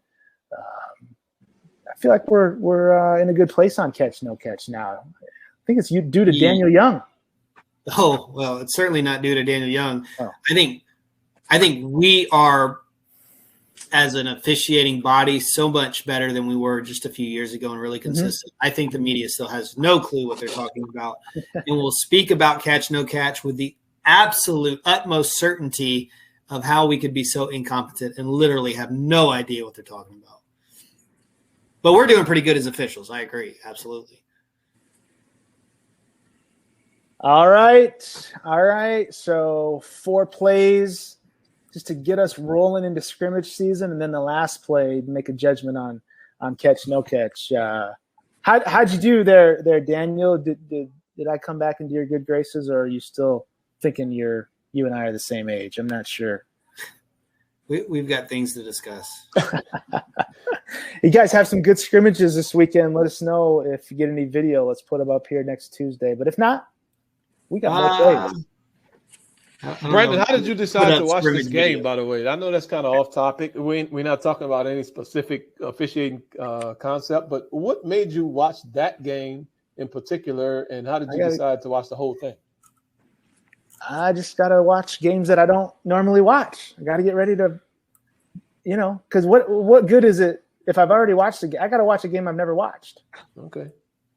I feel like we're in a good place on catch, no catch now. I think it's due to Daniel Young. Oh, well, it's certainly not due to Daniel Young. Oh. I think we are, as an officiating body, so much better than we were just a few years ago and really consistent. Mm-hmm. I think the media still has no clue what they're talking about and will speak about catch, no catch with the absolute utmost certainty of how we could be so incompetent and literally have no idea what they're talking about. But we're doing pretty good as officials. I agree. Absolutely. All right. So 4 plays just to get us rolling into scrimmage season, and then the last play make a judgment on catch, no catch. How'd you do there, Daniel? Did I come back into your good graces, or are you still thinking you and I are the same age? I'm not sure. We've got things to discuss. You guys have some good scrimmages this weekend. Let us know if you get any video. Let's put them up here next Tuesday. But if not, we got more plays. Brandon, how did you decide to watch this game, by the way? I know that's kind of off topic. We're not talking about any specific officiating concept, but what made you watch that game in particular, and how did you decide to watch the whole thing? I just got to watch games that I don't normally watch. I got to get ready to, because what good is it if I've already watched the game? I got to watch a game I've never watched. Okay.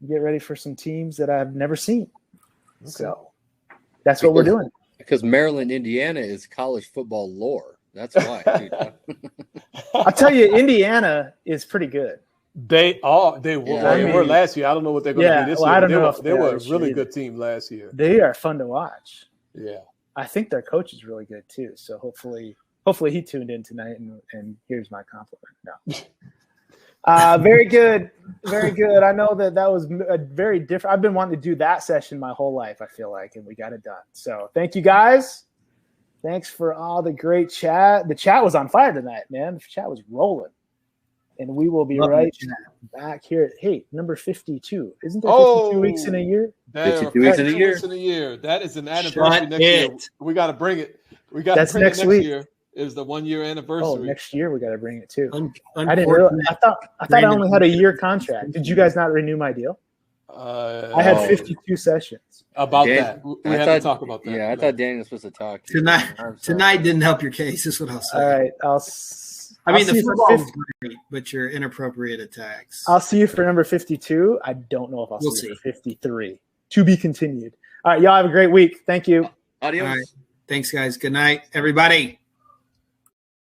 Get ready for some teams that I've never seen. Okay. So that's what we're doing. Because Maryland, Indiana is college football lore. That's why. I'll tell you, Indiana is pretty good. They were last year. I don't know what they're going to be this year. I don't know they were a really good team last year. They are fun to watch. Yeah. I think their coach is really good too. So hopefully he tuned in tonight and here's my compliment. No. Very good. Very good. I know that was a very different. I've been wanting to do that session my whole life, I feel like, and we got it done. So thank you guys. Thanks for all the great chat. The chat was on fire tonight, man. The chat was rolling. And we will be back here. Hey, number 52. Isn't there 52 weeks in a year? 52 weeks in a year. That is an anniversary next year. We got to bring it. That's next week. Next year is the 1 year anniversary. Oh, next year we got to bring it too. I didn't realize. I thought I only had a year contract. Did you guys not rew my deal? I had 52 sessions. About that. We had to talk about that. Yeah, I thought Daniel was supposed to talk to Tonight didn't help your case, is what I'll say. All right. The football was great, but your inappropriate attacks. I'll see you for number 52. I don't know if I'll see you for 53. To be continued. All right, y'all have a great week. Thank you. Adios. All right. Thanks, guys. Good night, everybody.